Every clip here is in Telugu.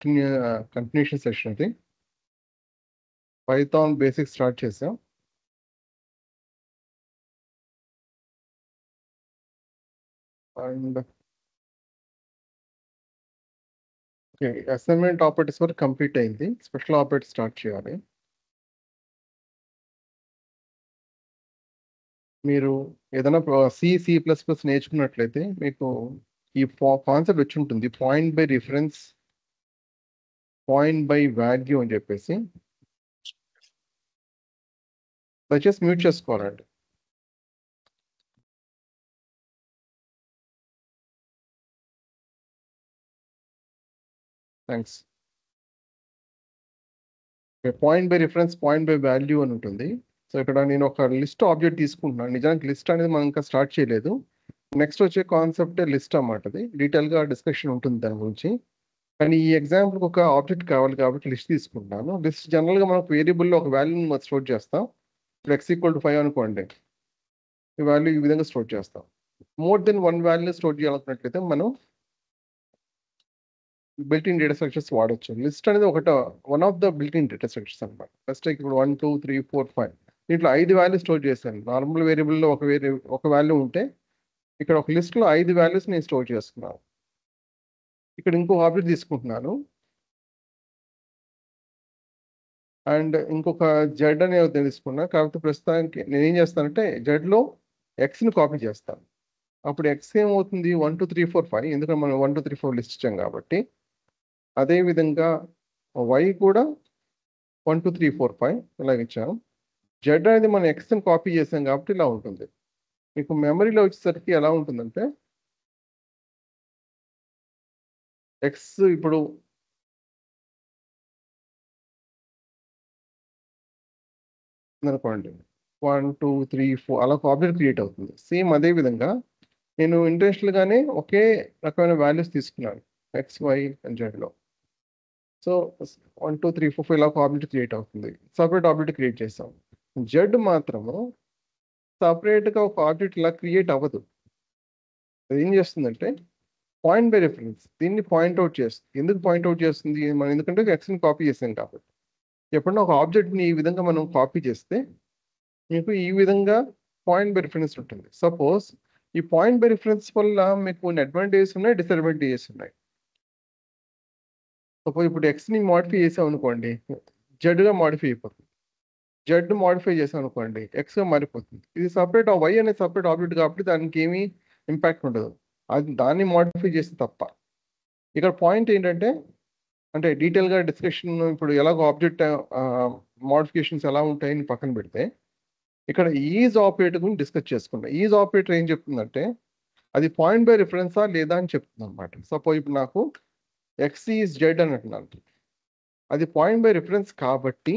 కంటిన్యూషన్ సెషన్ అది. పైథాన్ బేసిక్ స్టార్ట్ చేసాం. అండ్ ఓకే, అసైన్మెంట్ ఆపరేటర్స్ వరకు కంప్లీట్ అయింది. స్పెషల్ ఆపరేటర్ స్టార్ట్ చేయాలి. మీరు ఏదైనా C++ నేర్చుకున్నట్లయితే మీకు ఈ కాన్సెప్ట్ వచ్చి ఉంటుంది, point by reference, point by value అని చెప్పేసి. దయచేసి మ్యూట్ చేసుకోవాలండి. Thanks. Point by reference, point by value అని ఉంటుంది. సో ఇక్కడ నేను ఒక లిస్ట్ ఆబ్జెక్ట్ తీసుకుంటున్నాను. నిజానికి లిస్ట్ అనేది మనం ఇంకా స్టార్ట్ చేయలేదు. నెక్స్ట్ వచ్చే కాన్సెప్ట్ లిస్ట్ అన్నమాట. అది డీటెయిల్గా డిస్కషన్ ఉంటుంది దాని గురించి. కానీ ఈ ఎగ్జాంపుల్కి ఒక ఆబ్జెక్ట్ కావాలి కాబట్టి లిస్ట్ తీసుకుంటున్నాను. లిస్ట్ జనరల్గా మనం వేరియబుల్లో ఒక వాల్యూని మనం స్టోర్ చేస్తాం. ఇప్పుడు x=5 అనుకోండి, ఈ వాల్యూ ఈ విధంగా స్టోర్ చేస్తాం. More than one value store చేయాలనుకున్నట్లయితే మనం బిల్ట్-ఇన్ డేటా స్ట్రక్చర్స్ వాడచ్చు. లిస్ట్ అనేది one of the built-in data structures అనమాట. ఫస్ట్ ఇప్పుడు 1 2 3 4 5 దీంట్లో 5 వాల్యూ స్టోర్ చేశాను. నార్మల్ వేరియబుల్లో ఒక వాల్యూ ఉంటే ఇక్కడ ఒక లిస్ట్లో 5 వాల్యూస్ నేను స్టోర్ చేస్తున్నాను. ఇక్కడ ఇంకో ఆబ్జెక్ట్ తీసుకుంటున్నాను అండ్ ఇంకొక జెడ్ అనే తీసుకున్నాను. కాకపోతే ప్రస్తుతానికి నేను ఏం చేస్తానంటే జెడ్లో ఎక్స్ని కాపీ చేస్తాను. అప్పుడు ఎక్స్ ఏమవుతుంది, 1 2 3 4 5, ఎందుకంటే మనం 1 2 3 4 లిస్ట్ ఇచ్చాం కాబట్టి. అదేవిధంగా వై కూడా 1 2 3 4 5 ఇలాగ ఇచ్చాము. జెడ్ అనేది మనం ఎక్స్ని కాపీ చేసాం కాబట్టి ఇలా ఉంటుంది. మీకు మెమరీలో వచ్చేసరికి ఎలా ఉంటుందంటే ఎక్స్ ఇప్పుడు అనుకోండి 1 2 3 4 అలా ఒక ఆబ్జెక్ట్ క్రియేట్ అవుతుంది. సేమ్ అదే విధంగా నేను ఇంటెన్షనల్గానే ఒకే రకమైన వాల్యూస్ తీసుకున్నాను ఎక్స్ వై అండ్ జెడ్లో. సో 1 2 3 4 5 ఇలా ఒక ఆబ్జెక్ట్ క్రియేట్ అవుతుంది. సపరేట్ ఆబ్జెక్ట్ క్రియేట్ చేస్తాం. జెడ్ మాత్రము సపరేట్గా ఒక ఆబ్జెక్ట్ ఇలా క్రియేట్ అవ్వదు. అది ఏం చేస్తుందంటే పాయింట్ బై రిఫరెన్స్ దీన్ని పాయింట్అవుట్ చేస్తుంది. ఎందుకు పాయింట్అవుట్ చేస్తుంది మనం, ఎందుకంటే ఎక్స్ని కాపీ చేసాం కాబట్టి. ఎప్పుడన్నా ఒక ఆబ్జెక్ట్ని ఈ విధంగా మనం కాపీ చేస్తే మీకు ఈ విధంగా పాయింట్ బై రిఫరెన్స్ ఉంటుంది. సపోజ్ ఈ పాయింట్ బై రిఫరెన్స్ వల్ల మీకు కొన్ని అడ్వాంటేజెస్ ఉన్నాయి, డిసడ్వాంటేజెస్ ఉన్నాయి. సపోజ్ ఇప్పుడు ఎక్స్ని మాడిఫై చేసాం అనుకోండి, జెడ్గా మాడిఫై అయిపోతుంది. జెడ్ మాడిఫై చేసాం అనుకోండి, ఎక్స్గా మారిపోతుంది. ఇది సపరేట్, వై అనేది సపరేట్ ఆబ్జెక్ట్ కాబట్టి దానికి ఏమీ ఇంపాక్ట్ ఉండదు. అది దాన్ని మాడిఫై చేస్తే తప్ప. ఇక్కడ పాయింట్ ఏంటంటే, అంటే డీటెయిల్గా డిస్కషన్ ఇప్పుడు ఎలాగో ఆబ్జెక్ట్ మోడిఫికేషన్స్ ఎలా ఉంటాయని పక్కన పెడితే, ఇక్కడ ఈజ్ ఆపరేటర్ గురించి డిస్కస్ చేసుకుంటాం. ఈజ్ ఆపరేటర్ ఏం చెప్తుందంటే అది పాయింట్ బై రిఫరెన్సా లేదా అని చెప్తుంది అనమాట. సపోజ్ ఇప్పుడు నాకు ఎక్స్ ఈజ్ జెడ్ అని అంటున్నాను, అది పాయింట్ బై రిఫరెన్స్ కాబట్టి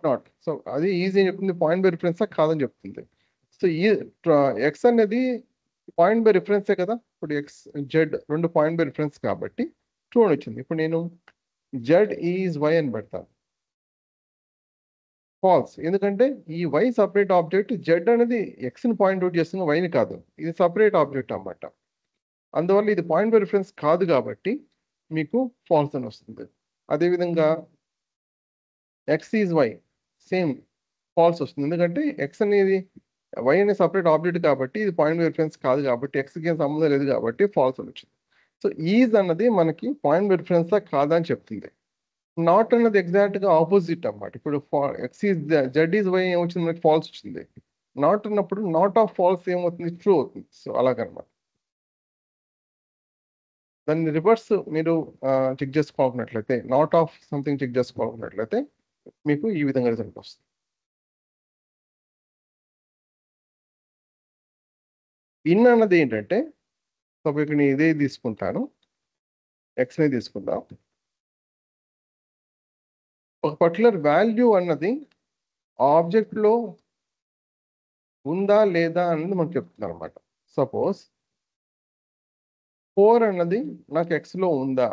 నాట్. సో అది ఈజీ అని చెప్తుంది, పాయింట్ బై రిఫరెన్సా కాదని చెప్తుంది. సో ఈ ఎక్స్ అనేది పాయింట్ బై రిఫరెన్సే కదా. ఇప్పుడు ఎక్స్ జెడ్ రెండు పాయింట్ బై రిఫరెన్స్ కాబట్టి ట్రూ అని వచ్చింది. ఇప్పుడు నేను జెడ్ ఈజ్ వై అని పెడతాను, ఫాల్స్. ఎందుకంటే ఈ వై సపరేట్ ఆబ్జెక్ట్, జెడ్ అనేది ఎక్స్ని పాయింట్అవుట్ చేస్తుంది, వైని కాదు. ఇది సపరేట్ ఆబ్జెక్ట్ అన్నమాట. అందువల్ల ఇది పాయింట్ బై రిఫరెన్స్ కాదు కాబట్టి మీకు ఫాల్స్ అని వస్తుంది. అదేవిధంగా X is Y, same false వస్తుంది. ఎందుకంటే ఎక్స్ అనేది వై అనే సపరేట్ ఆబ్జెక్ట్ కాబట్టి ఇది పాయింట్ బై రిఫరెన్స్ కాదు కాబట్టి ఎక్స్కి ఏం సంబంధం లేదు కాబట్టి ఫాల్స్ అని వచ్చింది. సో ఈజ్ అన్నది మనకి పాయింట్ బై రిఫరెన్సా కాదా అని చెప్తుంది. నాట్ అన్నది ఎగ్జాక్ట్గా ఆపోజిట్ అన్నమాట. ఇప్పుడు X is Z is Y ఏమొచ్చింది, మనకి ఫాల్స్ వచ్చింది. నాట్ అన్నప్పుడు నాట్ ఆఫ్ ఫాల్స్ ఏమవుతుంది, ట్రూ అవుతుంది. సో అలాగనమాట. దాన్ని రివర్స్ మీరు చెక్ చేసుకోవాలన్నట్లయితే, నాట్ ఆఫ్ సంథింగ్ చెక్ చేసుకోవాలన్నట్లయితే మీకు ఈ విధంగా రిజల్ట్ వస్తుంది. ఇన్ అన్నది ఏంటంటే, సపోజ్ ఇక్కడ నేను ఇదే తీసుకుంటాను, ఎక్స్ని తీసుకుందాం. ఒక పర్టికులర్ వాల్యూ అన్నది ఆబ్జెక్ట్లో ఉందా లేదా అన్నది మనకు చెప్తున్నారు అనమాట. సపోజ్ 4 అన్నది నాకు ఎక్స్లో ఉందా,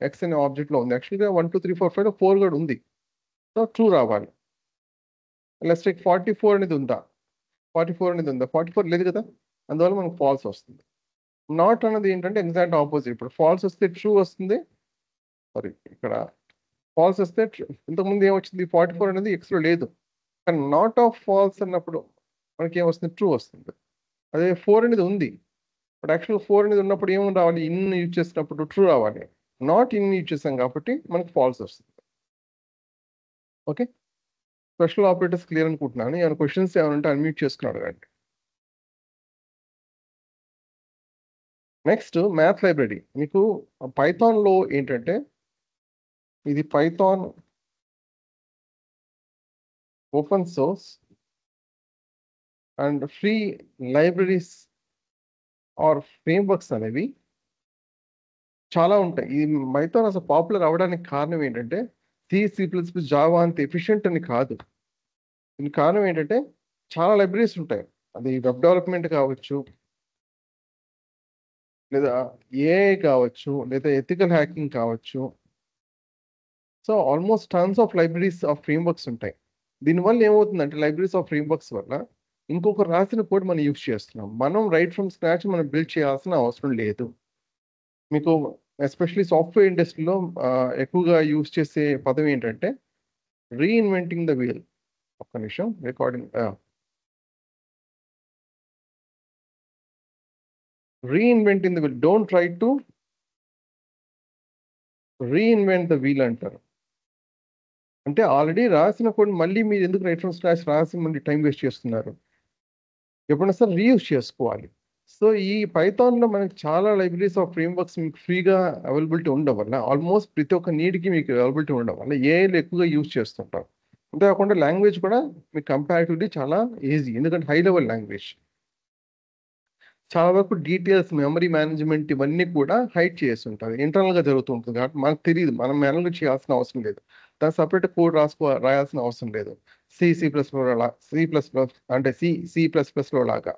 ఎక్స్ అనే ఆబ్జెక్ట్లో ఉంది. యాక్చువల్గా 1 2 3 4 5 4 కూడా ఉంది. సో ట్రూ రావాలి. లెట్స్ టేక్ 44 అనేది ఉందా, 44 అనేది ఉందా, 44 లేదు కదా, అందువల్ల మనకు ఫాల్స్ వస్తుంది. నాట్ అన్నది ఏంటంటే ఎగ్జాక్ట్ ఆపోజిట్. ఇప్పుడు ఫాల్స్ వస్తే ట్రూ వస్తుంది. సారీ, ఇక్కడ ఫాల్స్ వస్తే ఇంతకుముందు ఏమొచ్చింది, 44 అనేది ఎక్స్లో లేదు. కానీ నాట్ ఆఫ్ ఫాల్స్ అన్నప్పుడు మనకి ఏమొస్తుంది, ట్రూ వస్తుంది. అదే 4 అనేది ఉంది. బట్ యాక్చువల్ 4 అనేది ఉన్నప్పుడు ఏమి రావాలి, ఇన్ యూజ్ చేసినప్పుడు ట్రూ రావాలి. నాట్ ఇన్ యూజ్ చేసాం కాబట్టి మనకి ఫాల్స్ వస్తుంది. ఓకే, స్పెషల్ ఆపరేటర్స్ క్లియర్ అనుకుంటున్నాను. ఏమైనా క్వశ్చన్స్ ఏమైనా ఉంటే అన్మ్యూట్ చేసుకుని అడగండి. Next math library. మీకు పైథాన్లో ఏంటంటే ఇది Python open source and free libraries or frameworks అనేవి చాలా ఉంటాయి. ఈ పైథాన్ అసలు పాపులర్ అవ్వడానికి కారణం ఏంటంటే C++, జావా అంత ఎఫిషియెంట్ అని కాదు. దీనికి కారణం ఏంటంటే చాలా లైబ్రరీస్ ఉంటాయి. అది వెబ్ డెవలప్మెంట్ కావచ్చు, లేదా ఏఐ కావచ్చు, లేదా ఎథికల్ హ్యాకింగ్ కావచ్చు. So almost tons of libraries of frameworks ఉంటాయి. దీనివల్ల ఏమవుతుందంటే లైబ్రరీస్ ఆఫ్ ఫ్రేమ్వర్క్స్ వల్ల ఇంకొక రాసిన కోడ్ మనం యూజ్ చేస్తున్నాం. మనం రైట్ ఫ్రమ్ స్క్రాచ్ మనం బిల్డ్ చేయాల్సిన అవసరం లేదు. మీకు ఎస్పెషలీ సాఫ్ట్వేర్ ఇండస్ట్రీలో ఎక్కువగా యూజ్ చేసే పదం ఏంటంటే రీఇన్వెంటింగ్ ద వీల్. ఒక్క నిమిషం, recording. Reinventing the wheel, don't try to reinvent the wheel అంటారు. అంటే ఆల్రెడీ రాసిన కోడ్ మళ్ళీ మీరు ఎందుకు రైట్ ఫ్రమ్ స్క్రాచ్ రాసి మళ్ళీ టైం వేస్ట్ చేస్తున్నారు? ఎప్పుడైనా సరే రీయూజ్ చేసుకోవాలి. సో ఈ పైథాన్లో మనకి చాలా లైబ్రరీస్ ఆఫ్ ఫ్రేమ్వర్క్స్ మీకు ఫ్రీగా అవైలబిలిటీ ఉండడం వల్ల, ఆల్మోస్ట్ ప్రతి ఒక్క నీడ్కి మీకు అవైలబిలిటీ ఉండడం వల్ల ఏఐలు ఎక్కువగా యూజ్ చేస్తుంటాం. అంతేకాకుండా లాంగ్వేజ్ కూడా మీకు కంపారిటివ్లీ చాలా ఈజీ, ఎందుకంటే హై లెవెల్ లాంగ్వేజ్. చాలా వరకు డీటెయిల్స్, మెమరీ మేనేజ్మెంట్ ఇవన్నీ కూడా హైడ్ చేసి ఉంటుంది, ఇంటర్నల్గా జరుగుతూ ఉంటుంది కాబట్టి మనకు తెలియదు. మనం మాన్యువల్గా చేయాల్సిన అవసరం లేదు. దాని సపరేట్ కోడ్ రాయాల్సిన అవసరం లేదు. C++ అంటే C++లో లాగా.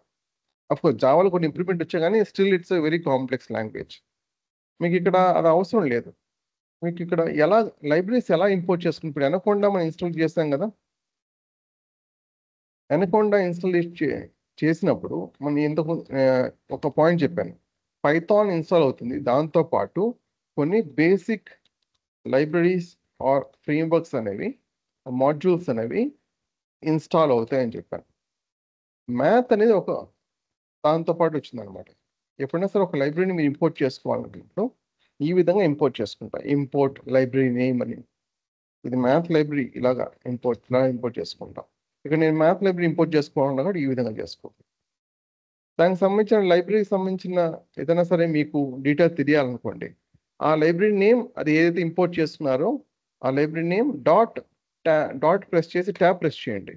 అఫ్కోర్స్ జావాలో కొన్ని ఇంప్రూవ్మెంట్ వచ్చాయి, కానీ still it's very complex language. మీకు ఇక్కడ అది అవసరం లేదు. మీకు ఇక్కడ ఎలా లైబ్రరీస్ ఎలా ఇంపోర్ట్ చేసుకుని, ఇప్పుడు అనకొండ మనం ఇన్స్టాల్ చేస్తాం కదా. అనకొండ ఇన్స్టాల్ చేసినప్పుడు మనం ఇంతకు ఒక పాయింట్ చెప్పాను, పైథాన్ ఇన్స్టాల్ అవుతుంది. దాంతోపాటు కొన్ని బేసిక్ లైబ్రరీస్ ఆర్ ఫ్రేమ్వర్క్స్ అనేవి, మాడ్యూల్స్ అనేవి ఇన్స్టాల్ అవుతాయని చెప్పాను. మ్యాథ్ అనేది ఒక దాంతోపాటు వచ్చిందనమాట. ఎప్పుడైనా సరే ఒక లైబ్రరీని మీరు ఇంపోర్ట్ చేసుకోవాలనుకున్నప్పుడు ఈ విధంగా ఇంపోర్ట్ చేసుకుంటా. ఇంపోర్ట్ లైబ్రరీ నేమ్ అని, ఇది మ్యాథ్ లైబ్రరీ ఇలా ఇంపోర్ట్ చేసుకుంటాం. ఇక్కడ నేను మ్యాథ్ లైబ్రరీ ఇంపోర్ట్ చేసుకోవాలన్నా కూడా ఈ విధంగా చేసుకోవాలి. దానికి సంబంధించిన లైబ్రరీకి సంబంధించిన ఏదైనా సరే మీకు డీటెయిల్స్ తెలియాలనుకోండి, ఆ లైబ్రరీ నేమ్ అది ఏదైతే ఇంపోర్ట్ చేస్తున్నారో ఆ లైబ్రరీ నేమ్ డాట్ ప్రెస్ చేసి ట్యాబ్ ప్రెస్ చేయండి.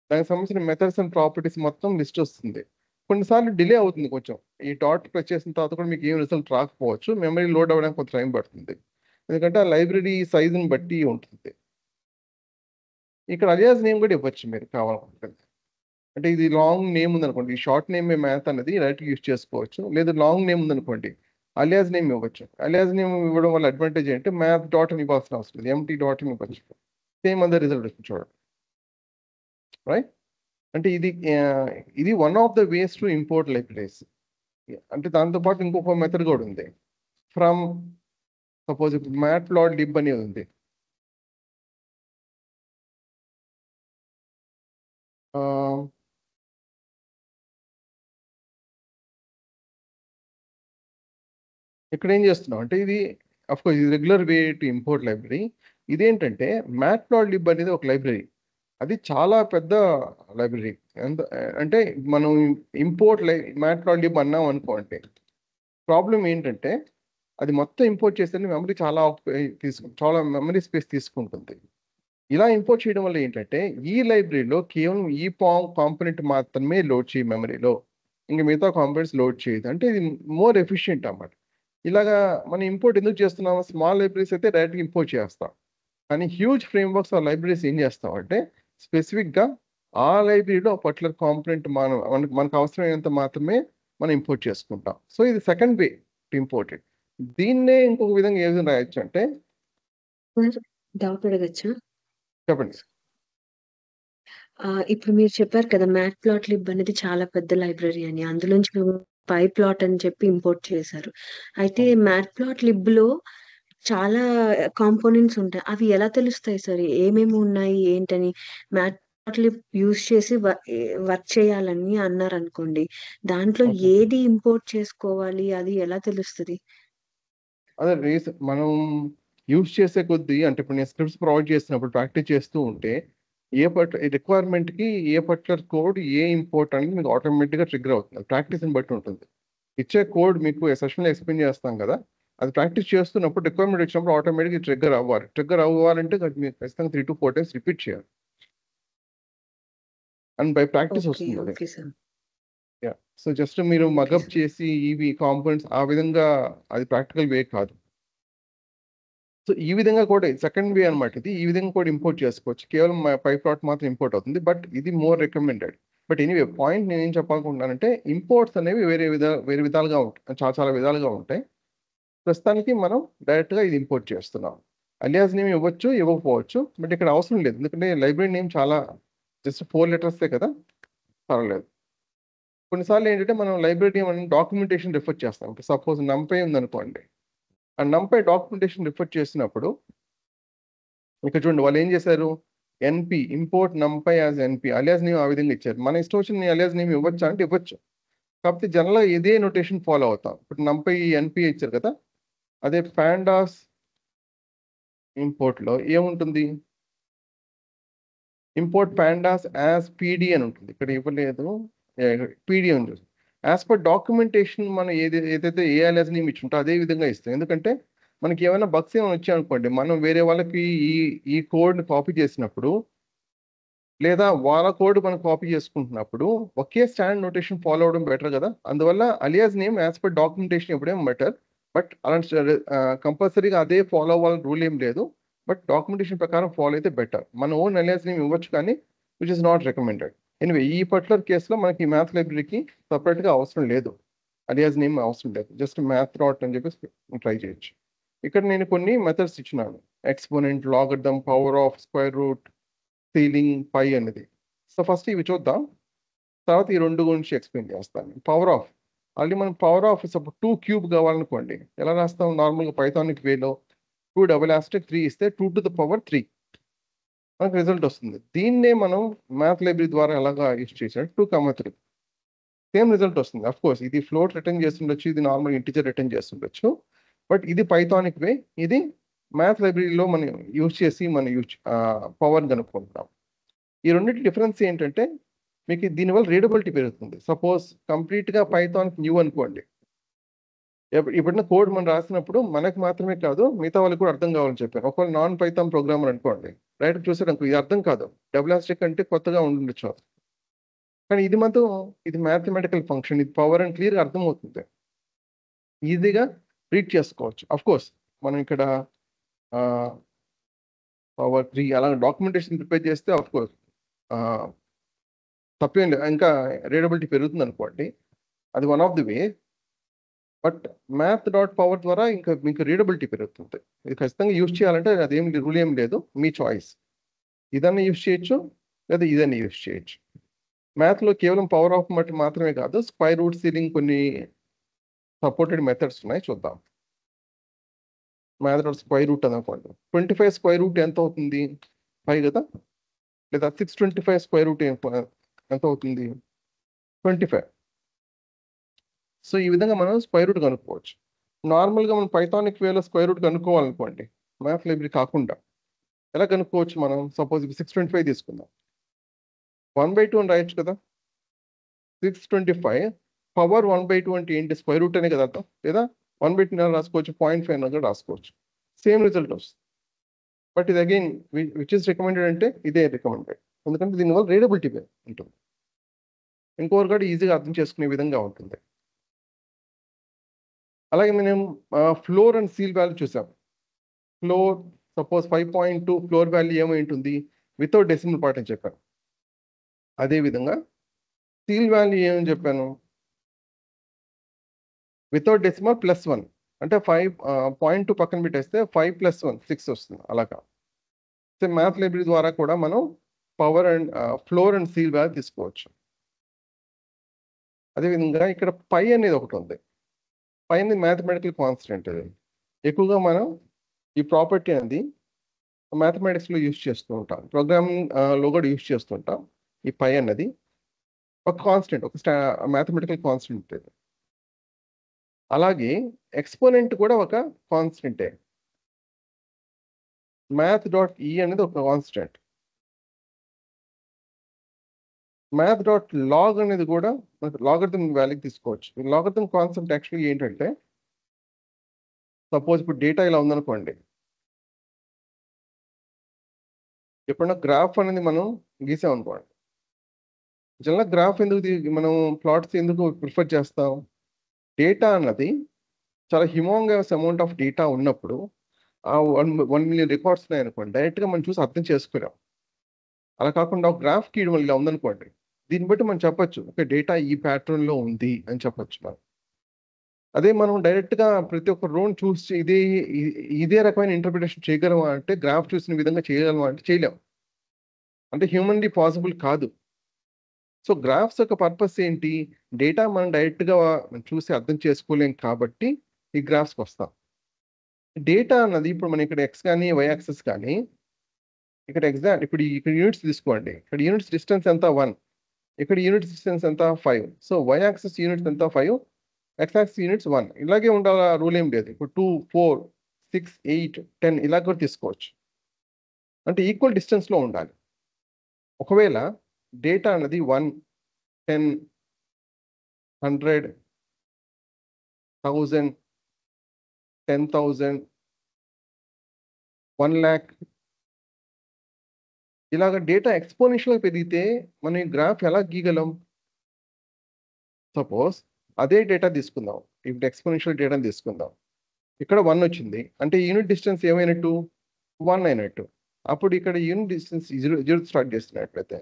దానికి సంబంధించిన మెథడ్స్ అండ్ ప్రాపర్టీస్ మొత్తం లిస్ట్ వస్తుంది. కొన్నిసార్లు డిలే అవుతుంది కొంచెం. ఈ డాట్ ప్రెస్ చేసిన తర్వాత కూడా మీకు ఏం రిజల్ట్ రాకపోవచ్చు, మెమరీ లోడ్ అవ్వడానికి కొంచెం టైం పడుతుంది, ఎందుకంటే ఆ లైబ్రరీ సైజుని బట్టి ఉంటుంది. ఇక్కడ అలియాస్ నేమ్ కూడా ఇవ్వచ్చు మీరు కావాలనుకుంటుంది. అంటే ఇది లాంగ్ నేమ్ ఉందనుకోండి, ఈ షార్ట్ నేమ్ మ్యాథ్ అనేది రైట్ యూజ్ చేసుకోవచ్చు. లేదా లాంగ్ నేమ్ ఉందనుకోండి, అలియాస్ నేమ్ ఇవ్వచ్చు. అలియాస్ నేమ్ ఇవ్వడం వల్ల అడ్వాంటేజ్ ఏంటంటే మ్యాథ్ డాట్ అని ఇవ్వాల్సిన అవసరం లేదు, ఎంటీ డాట్ అని ఇవ్వచ్చు. సేమ్ అదే రిజల్ట్ వస్తుంది చూడండి. రైట్, అంటే ఇది one of the ways to import libraries. అంటే దాంతోపాటు ఇంకొక మెథడ్ కూడా ఉంది. ఫ్రమ్ సపోజ్ ఇప్పుడు మ్యాట్ప్లాట్లిబ్ అనేది ఉంది. ఇక్కడ ఏం చేస్తున్నాం అంటే ఇది అఫ్కోర్స్ ఇది regular way to import library. ఇదేంటంటే మ్యాట్ప్లాట్లిబ్ అనేది ఒక లైబ్రరీ, అది చాలా పెద్ద లైబ్రరీ. అంటే మనం ఇంపోర్ట్ మ్యాట్ప్లాట్లిబ్ అన్నాం అనుకోండి, ప్రాబ్లం ఏంటంటే అది మొత్తం ఇంపోర్ట్ చేస్తే మెమరీ చాలా మెమరీ స్పేస్ తీసుకుంటుంది. ఇలా ఇంపోర్ట్ చేయడం వల్ల ఏంటంటే ఈ లైబ్రరీలో కేవలం ఈ కాంపోనెంట్ మాత్రమే లోడ్ చేయి మెమరీలో, ఇంకా మిగతా కాంపోనెంట్స్ లోడ్ చేయదు. అంటే ఇది మోర్ ఎఫిషియెంట్ అన్నమాట. ఇలాగా మనం ఇంపోర్ట్ ఎందుకు చేస్తున్నాం, స్మాల్ లైబ్రరీస్ అయితే డైరెక్ట్గా ఇంపోర్ట్ చేస్తాం, కానీ హ్యూజ్ ఫ్రేమ్వర్క్స్ ఆ లైబ్రరీస్ ఏం చేస్తాం అంటే స్పెసిఫిక్గా ఆ లైబ్రరీలో పర్టికులర్ కాంపోనెంట్ మనకు అవసరమైనంత మాత్రమే మనం ఇంపోర్ట్ చేసుకుంటాం. సో ఇది second way to import it. దీన్నే ఇంకొక విధంగా ఏ విధంగా రాయొచ్చు అంటే, డౌట్ అడగచ్చా? చెప్పండి. ఇప్పుడు మీరు చెప్పారు కదా మ్యాట్ప్లాట్లిబ్ అనేది చాలా పెద్ద లైబ్రరీ అని, అందులోంచి మేము పైప్లాట్ అని చెప్పి ఇంపోర్ట్ చేశారు. అయితే మ్యాట్‌ప్లాట్‌లిబ్‌లో చాలా కాంపోనెంట్స్ ఉంటాయి. అవి ఎలా తెలుస్తాయి సార్? ఏమేమి ఉన్నాయి ఏంటని? మ్యాట్‌ప్లాట్‌లిబ్ యూజ్ చేసి వర్క్ చేయాలని అన్నారనుకోండి. దాంట్లో ఓకే. ఏది ఇంపోర్ట్ చేసుకోవాలి? అది ఎలా తెలుస్తది? అదే మనం యూజ్ చేసే కొద్దీ అంటే ఇప్పుడు నేను స్క్రిప్ట్స్ ప్రొవైడ్ చేసినప్పుడు ప్రాక్టీస్ చేస్తూ ఉంటే రిక్వైర్మెంట్‌కి ఏ పర్టిక్యులర్ కోడ్ ఏ ఇంపోర్ట్ అనేది మీకు ఆటోమేటిక్‌గా ట్రిగ్గర్ అవుతుంది. ప్రాక్టీస్‌ని బట్టి ఉంటుంది. ఇచ్చే కోడ్ మీకు సెషన్‌లో ఎక్స్‌ప్లెయిన్ చేస్తాం కదా! అది ప్రాక్టీస్ చేస్తున్నప్పుడు రిక్వైర్మెంట్ వచ్చినప్పుడు ఆటోమేటిక్‌గా ట్రిగ్గర్ అవ్వాలి. ట్రిగ్గర్ అవ్వాలంటే అది మీరు ఖచ్చితంగా 3-4 టైమ్స్ రిపీట్ చేయాలి. And by practice okay. వస్తుందది. Okay sir. Yeah! So, just మీరు ఓకే మగప్ సార్. చేసి ఇవి కాంపోనెంట్స్ ఆ విధంగా అది ప్రాక్టికల్ వే కాదు. సో, ఈ విధంగా కూడా సెకండ్ వే ఓకే. అన్నమాట ఇది. ఈ విధంగా కూడా ఇంపోర్ట్ చేసుకోవచ్చు. కేవలం పైప్లాట్ మాత్రం ఇంపోర్ట్ అవుతుంది. బట్ ఇది more recommended. But anyway point నేనేం చెప్పాలనుకుంటున్నానంటే ఇంపోర్ట్స్ అనేవి వేరే విధాలుగా ఉంటాయి. చాలా చాలా విధాలుగా ఉంటాయి. ప్రస్తుతానికి మనం డైరెక్ట్‌గా ఇది ఇంపోర్ట్ చేస్తున్నాం. అలియాస్ నేమ్ ఇవ్వచ్చు, ఇవ్వకపోవచ్చు. బట్ ఇక్కడ అవసరం లేదు. ఎందుకంటే లైబ్రరీ నేమ్ చాలా జస్ట్ 4 లెటర్సే కదా! పర్వాలేదు. కొన్నిసార్లు ఏంటంటే మనం లైబ్రరీ నేమ్ అని డాక్యుమెంటేషన్ రిఫర్ చేస్తాం. ఇప్పుడు సపోజ్ నంపై ఉందనుకోండి. ఆ నంపై డాక్యుమెంటేషన్ రిఫర్ చేసినప్పుడు ఇక్కడ చూడండి వాళ్ళేం చేశారు? NP import NumPy as NP alias name ఆ విధంగా ఇచ్చారు. మన ఇష్టం వచ్చిన అలియాస్ నేమ్ ఇవ్వచ్చా అంటే ఇవ్వచ్చు. కాకపోతే జనరల్‌గా ఇదే నొటేషన్ ఫాలో అవుతాం. ఇప్పుడు నంపై ఎన్‌పి ఇచ్చారు కదా! అదే పాండాస్ ఇంపోర్ట్‌లో ఏముంటుంది? ఇంపోర్ట్ పాండాస్ యాస్ పీడీ అని ఉంటుంది. ఇక్కడ ఇవ్వలేదు. పీడీ ఉంది. యాస్ పర్ డాక్యుమెంటేషన్ మనం ఏదైతే ఏ అలియాస్ నేమ్ ఇచ్చుంటో అదే విధంగా ఇస్తాం. ఎందుకంటే మనకి ఏమైనా బగ్స్ ఏమైనా వచ్చాయనుకోండి, మనం వేరే వాళ్ళకి ఈ ఈ కోడ్‌ని కాపీ చేసినప్పుడు లేదా వాళ్ళ కోడ్ మనం కాపీ చేసుకుంటున్నప్పుడు ఒకే స్టాండర్డ్ నోటేషన్ ఫాలో అవ్వడం బెటర్ కదా! అందువల్ల alias name as per documentation ఇవ్వడం బెటర్. బట్ అలాంటి కంపల్సరీగా అదే ఫాలో అవ్వాలని రూల్ ఏం లేదు. బట్ డాక్యుమెంటేషన్ ప్రకారం ఫాలో అయితే బెటర్. మన ఓన్ అలియాస్ నేమ్ ఇవ్వచ్చు కానీ which is not recommended. Anyway ఈ పర్టిక్యులర్ కేస్‌లో మనకి మ్యాథ్ లైబ్రరీకి సెపరేట్‌గా అవసరం లేదు. అలియాస్ నేమ్ అవసరం లేదు. జస్ట్ మ్యాథ్ డాట్ అని చెప్పేసి ట్రై చేయొచ్చు. ఇక్కడ నేను కొన్ని మెథడ్స్ ఇచ్చినాను. Exponent, logarithm, power of, square root, ceiling, pi అనేది. సో, ఫస్ట్ ఇవి చూద్దాం. తర్వాత ఈ 2 గురించి ఎక్స్‌ప్లెయిన్ చేస్తాను. Power of. ఆల్రెడీ మనం పవర్ ఆఫ్ సపోజ్ 2 క్యూబ్ కావాలనుకోండి. ఎలా రాస్తాం నార్మల్‌గా పైథానిక్ వేలో 2 డబుల్ యాస్టెరిస్క్ 3 ఇస్తే 2 టు ద పవర్ 3 మనకు రిజల్ట్ వస్తుంది. దీన్నే మనం మ్యాథ్ లైబ్రరీ ద్వారా ఎలాగా యూజ్ చేసాడు 2, 3 సేమ్ రిజల్ట్ వస్తుంది. ఆఫ్‌కోర్స్ ఇది ఫ్లోట్ రిటర్న్ చేస్తుండొచ్చు. ఇది నార్మల్ ఇంటిజర్ రిటర్న్ చేస్తుండొచ్చు. బట్ ఇది పైథానిక్ వే. ఇది మ్యాథ్ లైబ్రరీలో మనం యూజ్ చేసి పవర్ కనుక్కుంటాం. ఈ రెండిటి డిఫరెన్స్ ఏంటంటే మీకు దీనివల్ల రీడబిలిటీ పెరుగుతుంది. సపోజ్ కంప్లీట్‌గా పైథాన్ న్యూ అనుకోండి. ఇప్పుడున్న కోడ్ మనం రాసినప్పుడు మనకు మాత్రమే కాదు మిగతా వాళ్ళకి కూడా అర్థం కావాలని చెప్పాను. ఒకవేళ నాన్ పైథాన్ ప్రోగ్రామర్ అనుకోండి. డైరెక్ట్ చూసాడనుకో ఇది అర్థం కాదు. డబుల్ యాస్టరిస్క్ అంటే కొత్తగా ఉండుండొచ్చు. కానీ ఇది మాత్రం ఇది మ్యాథమెటికల్ ఫంక్షన్. ఇది పవర్ అని క్లియర్‌గా అర్థమవుతుంది. ఈజీగా రీడ్ చేసుకోవచ్చు. ఆఫ్‌కోర్స్ మనం ఇక్కడ ఆహ్, పవర్ 3 అలా డాక్యుమెంటేషన్ ప్రిపేర్ చేస్తే ఆఫ్‌కోర్స్ ఆహ్, తప్పేం లేదు. ఇంకా రీడబిలిటీ పెరుగుతుందనుకోండి. అది one of the way. But math dot power ద్వారా ఇంకా మీకు రీడబిలిటీ పెరుగుతుంది. ఇది ఖచ్చితంగా యూజ్ చేయాలంటే అదేం రూల్ ఏం లేదు. మీ చాయిస్. ఇదన్నా యూజ్ చేయొచ్చు. లేదా ఇదన్నా యూజ్ చేయొచ్చు. మ్యాథ్‌లో కేవలం పవర్ ఆఫ్ మట్ మాత్రమే కాదు. స్క్వేర్ రూట్, సీలింగ్ కొన్ని సపోర్టెడ్ మెథడ్స్ ఉన్నాయి చూద్దాం. మ్యాథ్ డాట్ స్క్వేర్ రూట్ అనుకోండి. 25 స్క్వేర్ రూట్ ఎంత అవుతుంది? 5 కదా! లేదా 625 స్క్వేర్ రూట్ ఎంత అవుతుంది? 25. సో, ఈ విధంగా మనం స్క్వేర్ రూట్ కనుక్కోవచ్చు. నార్మల్‌గా మనం పైథానిక్ వేలో స్క్వేర్ రూట్ కనుక్కోవాలనుకోండి. మ్యాథ్ లైబ్రరీ కాకుండా. ఎలా కనుక్కోవచ్చు మనం? సపోజ్ ఇప్పుడు 625 తీసుకుందాం. 1/2 అని రాయొచ్చు కదా! 625 పవర్ 1/2 అంటే ఏంటి? స్క్వేర్ రూట్ అనే కదా అర్థం. లేదా 1/2 అని రాసుకోవచ్చు. 0.5 అని కూడా రాసుకోవచ్చు. సేమ్ రిజల్ట్ వస్తుంది. బట్ ఇది అగైన్ విచ్ ఈస్ రికమెండెడ్ అంటే ఇదే రికమెండెడ్. ఎందుకంటే దీనివల్ల రీడబిలిటీ ఉంటుంది. ఇంకొకరు కూడా ఈజీగా అర్థం చేసుకునే విధంగా ఉంటుంది. అలాగే మనం ఫ్లోర్ అండ్ సీల్ వాల్యూ చూసాం. ఫ్లోర్ సపోజ్ 5.2 ఫ్లోర్ వాల్యూ ఏమై ఉంటుంది? వితౌట్ డెసిమల్ పార్ట్ అని చెప్పాను. అదే విధంగా సీల్ వాల్యూ ఏమని చెప్పాను? వితౌట్ డెసిమల్ +1 అంటే 5.2 పక్కన పెట్టేస్తే 5 + 1 6 వస్తుంది. అలాగా. సో, మ్యాథ్ లైబ్రరీ ద్వారా కూడా మనం power and floor and seal value తీసుకోవచ్చు. అదేవిధంగా ఇక్కడ పై అనేది ఒకటి ఉంది. పై అనేది మ్యాథమెటికల్ కాన్స్టెంట్. అది ఎక్కువగా మనం ఈ ప్రాపర్టీ అనేది మ్యాథమెటిక్స్లో యూజ్ చేస్తూ ఉంటాం, ప్రోగ్రామింగ్ లో కూడా యూజ్ చేస్తుంటాం. ఈ పై అన్నది ఒక కాన్స్టెంట్, ఒక మ్యాథమెటికల్ కాన్స్టెంట్. అలాగే ఎక్స్పోనెంట్ కూడా ఒక కాన్స్టెంటే. మ్యాథ్ డాట్ ఈ అనేది ఒక కాన్స్టెంట్. మ్యాథ్ డాట్ లాగ్ అనేది కూడా మనకు లాగరిథం వాల్యూకి తీసుకోవచ్చు. లాగరిథం కాన్సెప్ట్ యాక్చువల్లీ ఏంటంటే, సపోజ్ ఇప్పుడు డేటా ఇలా ఉందనుకోండి, ఎప్పుడన్నా గ్రాఫ్ అనేది మనం గీసామనుకోండి, జనరల్గా గ్రాఫ్ ఎందుకు మనం ప్లాట్స్ ఎందుకు ప్రిఫర్ చేస్తాం? డేటా అన్నది చాలా హ్యూమంగస్ అమౌంట్ ఆఫ్ డేటా ఉన్నప్పుడు, ఆ 1 మిలియన్ రికార్డ్స్ ఉన్నాయనుకోండి, డైరెక్ట్గా మనం చూసి అర్థం చేసుకోలేం. అలా కాకుండా ఒక గ్రాఫ్ గీయడం వల్ల ఇలా ఉందనుకోండి, దీన్ని బట్టి మనం చెప్పొచ్చు, ఓకే డేటా ఈ ప్యాటర్న్లో ఉంది అని చెప్పొచ్చు మనం. అదే మనం డైరెక్ట్గా ప్రతి ఒక్క రోని చూసి ఇదే రకమైన ఇంటర్ప్రిటేషన్ చేయగలమా అంటే, గ్రాఫ్ చూసిన విధంగా చేయగలమా అంటే చేయలేం. అంటే హ్యూమన్లీ పాసిబుల్ కాదు. సో గ్రాఫ్స్ యొక్క పర్పస్ ఏంటి? డేటా మనం డైరెక్ట్గా చూసి అర్థం చేసుకోలేం కాబట్టి ఈ గ్రాఫ్స్కి వస్తాం. డేటా అన్నది ఇప్పుడు మనం ఇక్కడ ఎక్స్ కానీ వై యాక్సెస్ కానీ, ఇక్కడ ఇప్పుడు ఇక్కడ యూనిట్స్ తీసుకోండి, ఇక్కడ యూనిట్స్ డిస్టెన్స్ ఎంత 1, ఇక్కడ యూనిట్స్ డిస్టెన్స్ ఎంత 5. సో వై యాక్సెస్ యూనిట్స్ ఎంత 5, ఎక్స్ యాక్సెస్ యూనిట్స్ 1. ఇలాగే ఉండాల రూల్ ఏం లేదు. ఇప్పుడు 2, 4, 6, 8, 10 ఇలా కూడా తీసుకోవచ్చు. అంటే ఈక్వల్ డిస్టెన్స్లో ఉండాలి. ఒకవేళ డేటా అన్నది 1, 10, 100, 1000, 10,000, 1 lakh ఇలాగ డేటా ఎక్స్పోనెన్షియల్గా పెరిగితే మనం ఈ గ్రాఫ్ ఎలా గీయగలం? సపోజ్ అదే డేటా తీసుకుందాం, ఇప్పుడు ఎక్స్పోనెన్షియల్ డేటాని తీసుకుందాం. ఇక్కడ 1 వచ్చింది అంటే యూనిట్ డిస్టెన్స్ ఏమైనట్టు? 1 అయినట్టు. అప్పుడు ఇక్కడ యూనిట్ డిస్టెన్స్ 0 స్టార్ట్ చేస్తున్నట్లయితే,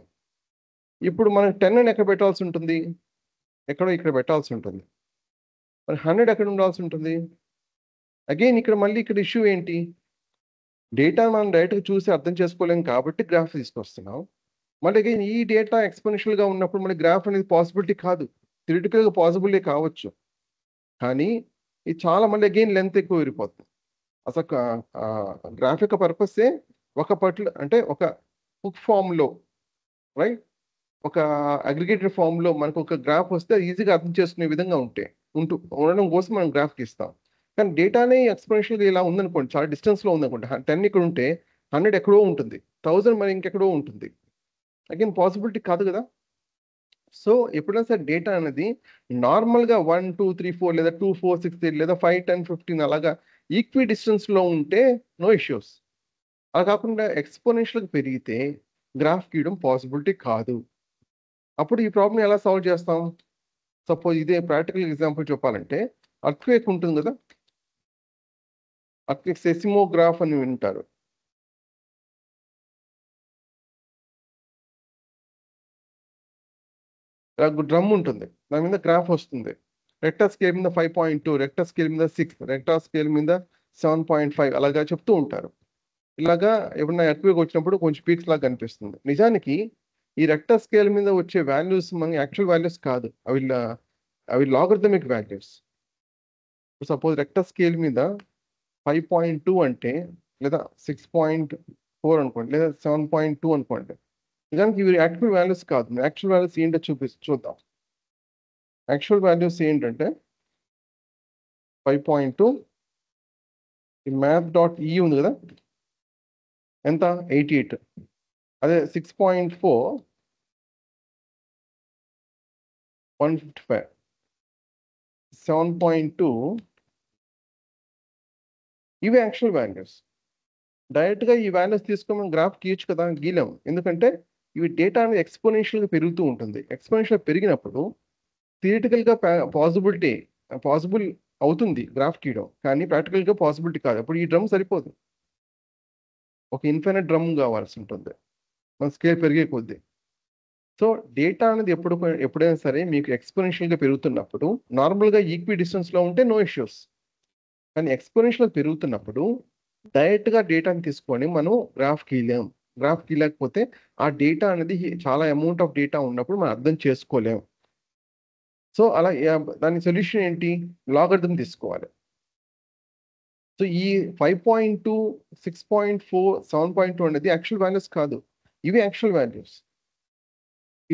ఇప్పుడు మనం 10 అని ఎక్కడ పెట్టాల్సి ఉంటుంది? ఎక్కడో ఇక్కడ పెట్టాల్సి ఉంటుంది. మరి 100 ఎక్కడ ఉండాల్సి ఉంటుంది? అగైన్ ఇక్కడ ఇష్యూ ఏంటి? డేటా మనం డైరెక్ట్గా చూసి అర్థం చేసుకోలేం కాబట్టి గ్రాఫ్ తీసుకొస్తున్నాం. మళ్ళీ అగైన్ ఈ డేటా ఎక్స్పోనెన్షియల్గా ఉన్నప్పుడు మళ్ళీ గ్రాఫ్ అనేది పాసిబిలిటీ కాదు. థియరిటికల్గా పాసిబిలిటీ కావచ్చు, కానీ ఇది చాలా మళ్ళీ అగైన్ లెంత్ ఎక్కువ విరిపోతుంది. అసలు గ్రాఫ్ యొక్క పర్పస్సే ఒక అంటే ఒక బుక్ ఫామ్లో, రైట్, ఒక అగ్రిగేటెడ్ ఫామ్లో మనకు ఒక గ్రాఫ్ వస్తే ఈజీగా అర్థం చేసుకునే విధంగా ఉండడం కోసం మనం గ్రాఫ్కి ఇస్తాం. కానీ డేటానే ఎక్స్పోనెన్షియల్గా ఇలా ఉందనుకోండి, చాలా డిస్టెన్స్లో ఉందనుకోండి, 10 ఇక్కడ ఉంటే 100 ఎక్కడో ఉంటుంది, 1000 మరి ఇంకెక్కడో ఉంటుంది. అగైన్ పాసిబిలిటీ కాదు కదా. సో ఎప్పుడైనా సరే డేటా అనేది నార్మల్గా 1, 2, 3, 4 లేదా 2, 4, 6, 8 లేదా 5, 10, 15 అలాగా ఈక్వి డిస్టెన్స్లో ఉంటే నో ఇష్యూస్. అలా కాకుండా ఎక్స్పోనెన్షియల్గా పెరిగితే గ్రాఫ్ గీయడం పాసిబిలిటీ కాదు. అప్పుడు ఈ ప్రాబ్లం ఎలా సాల్వ్ చేస్తాం? సపోజ్ ఇదే ప్రాక్టికల్ ఎగ్జాంపుల్ చెప్పాలంటే, అర్త్క్వేక్ ఉంటుంది కదా, అర్త్క్వేక్ సెసిమోగ్రాఫ్ అని వింటారు. డ్రమ్ ఉంటుంది, దాని మీద గ్రాఫ్ వస్తుంది. రెక్టర్ స్కేల్ మీద 5.2, రెక్టర్ స్కేల్ మీద 6, రెక్టర్ స్కేల్ మీద 7.5 అలాగా చెప్తూ ఉంటారు. ఇలాగా ఎప్పుడైనా ఎర్త్క్వేక్ వచ్చినప్పుడు కొంచెం పీక్స్ లాగా కనిపిస్తుంది. నిజానికి ఈ రెక్టర్ స్కేల్ మీద వచ్చే వాల్యూస్ మన యాక్చువల్ వాల్యూస్ కాదు, అవి logarithmic values. Suppose Richter scale మీద 5.2 అంటే, లేదా 6.4 అనుకోండి, లేదా 7.2 అనుకోండి, నిజానికి ఇవి యాక్చువల్ వాల్యూస్ కాదు. యాక్చువల్ వాల్యూస్ ఏంటో చూద్దాం. యాక్చువల్ వాల్యూస్ ఏంటంటే 5.2, ఈ మ్యాథ్ డాట్ ఈ ఉంది కదా, ఎంత? 88. అదే 6.4 155, 7.2 ఇవి యాక్చువల్ వాల్యూస్. డైరెక్ట్గా ఈ వాల్యూస్ తీసుకొని మనం గ్రాఫ్ గీయచ్చు కదా, గీయలేము. ఎందుకంటే ఇవి డేటా అనేది ఎక్స్పోనెన్షియల్గా పెరుగుతూ ఉంటుంది. ఎక్స్పోనెన్షియల్ పెరిగినప్పుడు థియరిటికల్గా పాసిబుల్ అవుతుంది గ్రాఫ్ గీయడం, కానీ ప్రాక్టికల్గా పాసిబిలిటీ కాదు. అప్పుడు ఈ డ్రమ్ సరిపోదు, ఒక ఇన్ఫైనైట్ డ్రమ్ కావాల్సి ఉంటుంది మన స్కేల్ పెరిగే కొద్దీ. సో డేటా అనేది ఎప్పుడైనా సరే మీకు ఎక్స్పోనెన్షియల్గా పెరుగుతున్నప్పుడు, నార్మల్గా ఈక్వి డిస్టెన్స్లో ఉంటే నో ఇష్యూస్, కానీ ఎక్స్పోనెన్షియల్ పెరుగుతున్నప్పుడు డైరెక్ట్గా డేటాని తీసుకొని మనం గ్రాఫ్ గీయలేం. గ్రాఫ్ గీయలేకపోతే ఆ డేటా అనేది చాలా అమౌంట్ ఆఫ్ డేటా ఉన్నప్పుడు మనం అర్థం చేసుకోలేం. సో అలా దాని సొల్యూషన్ ఏంటి? లాగరిథం తీసుకోవాలి. సో ఈ 5.2, 6.4, 7.2 అనేది యాక్చువల్ వాల్యూస్ కాదు. ఇవి యాక్చువల్ వాల్యూస్.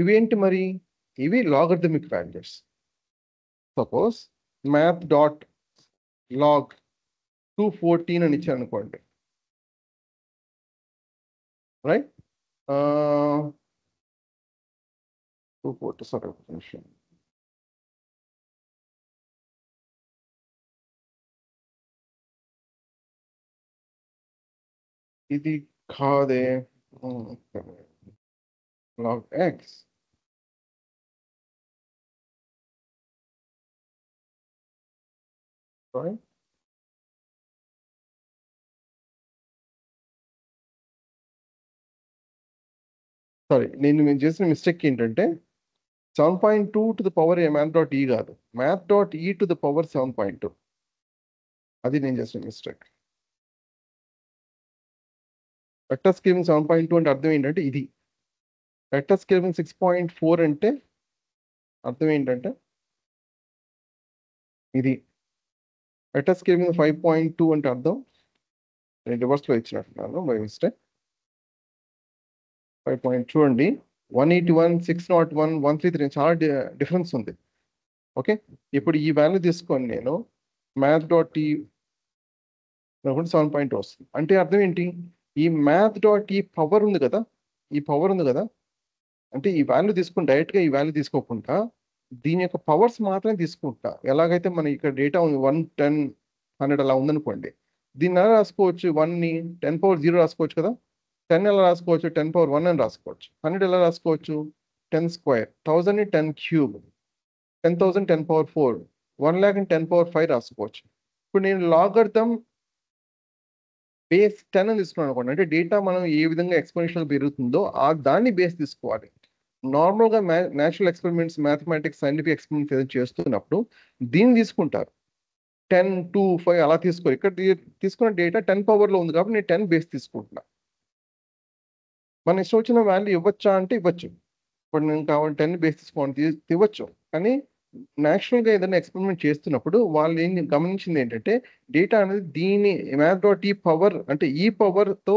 ఇవేంటి మరి? ఇవి logarithmic values. Suppose math dot log 214 అని ఇచ్చాను అనుకోండి, రైట్? 240, సారీ ఒక నిమిషం. ఇది కాదే. Log X right? సారీ, నేను చేసిన మిస్టేక్ ఏంటంటే 7.2 to the power math dot ఈ కాదు, మ్యాథ్ డాట్ ఈ టు ద పవర్ 7.2. అది నేను చేసిన మిస్టేక్. వెక్టర్ స్కేలింగ్ 7.2 అంటే అర్థం ఏంటంటే ఇది. వెక్టర్ స్కేలింగ్ 6.4 అంటే అర్థం ఏంటంటే ఇది. వెక్టర్ స్కేలింగ్ 5.2 అంటే అర్థం నేను రివర్స్లో ఇచ్చినట్టున్నాను బై మిస్టేక్. 5.2 అండి. 181, 601, 133 చాలా డిఫరెన్స్ ఉంది. ఓకే, ఇప్పుడు ఈ వాల్యూ తీసుకొని నేను మ్యాథ్ డాట్ ఈ 7.2 వస్తుంది. అంటే అర్థం ఏంటి? ఈ మ్యాథ్ డాట్ ఈ పవర్ ఉంది కదా, ఈ పవర్ ఉంది కదా, అంటే ఈ వాల్యూ తీసుకుని డైరెక్ట్గా ఈ వాల్యూ తీసుకోకుండా దీని యొక్క పవర్స్ మాత్రమే తీసుకుంటా. ఎలాగైతే మన ఇక్కడ డేటా ఉంది 1, 10, 100 అలా ఉందనుకోండి, దీన్ని ఎలా రాసుకోవచ్చు? 1ని 10⁻0 రాసుకోవచ్చు కదా. 10 ఎలా రాసుకోవచ్చు? 10⁻1 అని రాసుకోవచ్చు. 100 ఎలా రాసుకోవచ్చు? 10 స్క్వేర్. 1000ని 10 క్యూబ్. 10,000 10⁻4. 1,00,000ని 10⁻5 రాసుకోవచ్చు. ఇప్పుడు నేను లాగర్థం బేస్ 10 అని తీసుకున్నాను అనుకోండి, అంటే డేటా మనం ఏ విధంగా ఎక్స్పోనెన్షియల్ పెరుగుతుందో దాన్ని బేస్ తీసుకోవాలి. నార్మల్గా natural experiments, mathematics, scientific experiments ఏదైనా చేస్తున్నప్పుడు దీన్ని తీసుకుంటారు. 10, 2, 5 అలా తీసుకోరు. ఇక్కడ తీసుకున్న డేటా 10 పవర్లో ఉంది కాబట్టి నేను 10 బేస్ తీసుకుంటున్నా. మన ఇష్టం వచ్చిన వాల్యూ ఇవ్వచ్చా అంటే ఇవ్వచ్చు. ఇప్పుడు నేను కావాలి 10 బేస్ తీసుకోండి ఇవ్వచ్చు. కానీ న్యాచురల్గా ఏదైనా ఎక్స్పెరిమెంట్ చేస్తున్నప్పుడు వాళ్ళు ఏం గమనించింది ఏంటంటే డేటా అనేది దీని మ్యాథ్ డాట్ ఈ పవర్ అంటే ఈ పవర్తో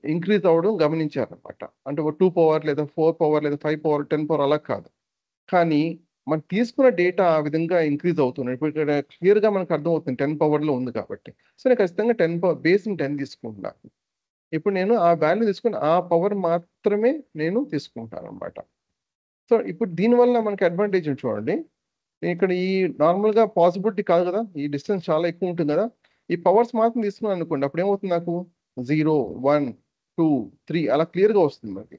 ఇంక్రీజ్ అవ్వడం గమనించారనమాట. అంటే 2 పవర్ లేదా 4 పవర్ లేదా 5 పవర్ 10 పవర్ అలా కాదు. కానీ మనం తీసుకున్న డేటా ఆ విధంగా ఇంక్రీజ్ అవుతుంది. ఇప్పుడు ఇక్కడ క్లియర్గా మనకు అర్థమవుతుంది 10 పవర్లో ఉంది కాబట్టి. సో నేను ఖచ్చితంగా 10 బేస్ని 10 తీసుకుంటున్నా. ఇప్పుడు నేను ఆ వాల్యూ తీసుకుని ఆ పవర్ మాత్రమే నేను తీసుకుంటాను అనమాట. సో ఇప్పుడు దీనివల్ల మనకి అడ్వాంటేజ్ చూడండి. ఇక్కడ ఈ నార్మల్గా పాసిబిలిటీ కాదు కదా, ఈ డిస్టెన్స్ చాలా ఎక్కువ ఉంటుంది కదా. ఈ పవర్స్ మాత్రం తీసుకున్నాను అనుకోండి, అప్పుడు ఏమవుతుంది? నాకు 0, 1, 2, 3 అలా క్లియర్గా వస్తుంది మనకి.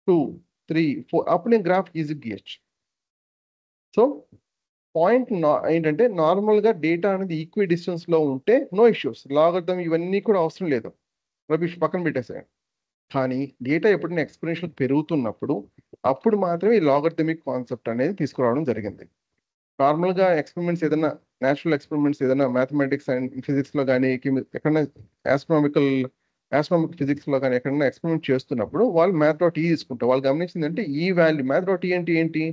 2, 3, 4 అప్పుడు నేను గ్రాఫ్ ఈజీ గీయచ్చు. సో పాయింట్ ఏంటంటే నార్మల్గా డేటా అనేది ఈక్వి డిస్టెన్స్లో ఉంటే నో ఇష్యూస్, లాగర్థం ఇవన్నీ కూడా అవసరం లేదు, రబీష్ పక్కన పెట్టేసాను. కానీ డేటా ఎప్పుడైనా ఎక్స్పోనెన్షియల్ పెరుగుతున్నప్పుడు అప్పుడు మాత్రమే ఈ లాగర్థమిక్ కాన్సెప్ట్ అనేది తీసుకురావడం జరిగింది. నార్మల్గా ఎక్స్పెరిమెంట్స్ ఏదైనా న్యాచురల్ ఎక్స్పెరిమెంట్స్ ఏదైనా మ్యాథమెటిక్స్ అండ్ ఫిజిక్స్లో కానీ ఎక్కడైనా ఆస్ట్రానమిక్ ఫిజిక్స్లో కానీ ఎక్కడైనా ఎక్స్పెరిమెంట్ చేస్తున్నప్పుడు వాళ్ళు మ్యాథ్ డాట్ ఈ తీసుకుంటారు. వాళ్ళు గమనించింది అంటే ఈ వాల్యూ మ్యాథ్ డాట్ ఈ అంటే ఏంటి?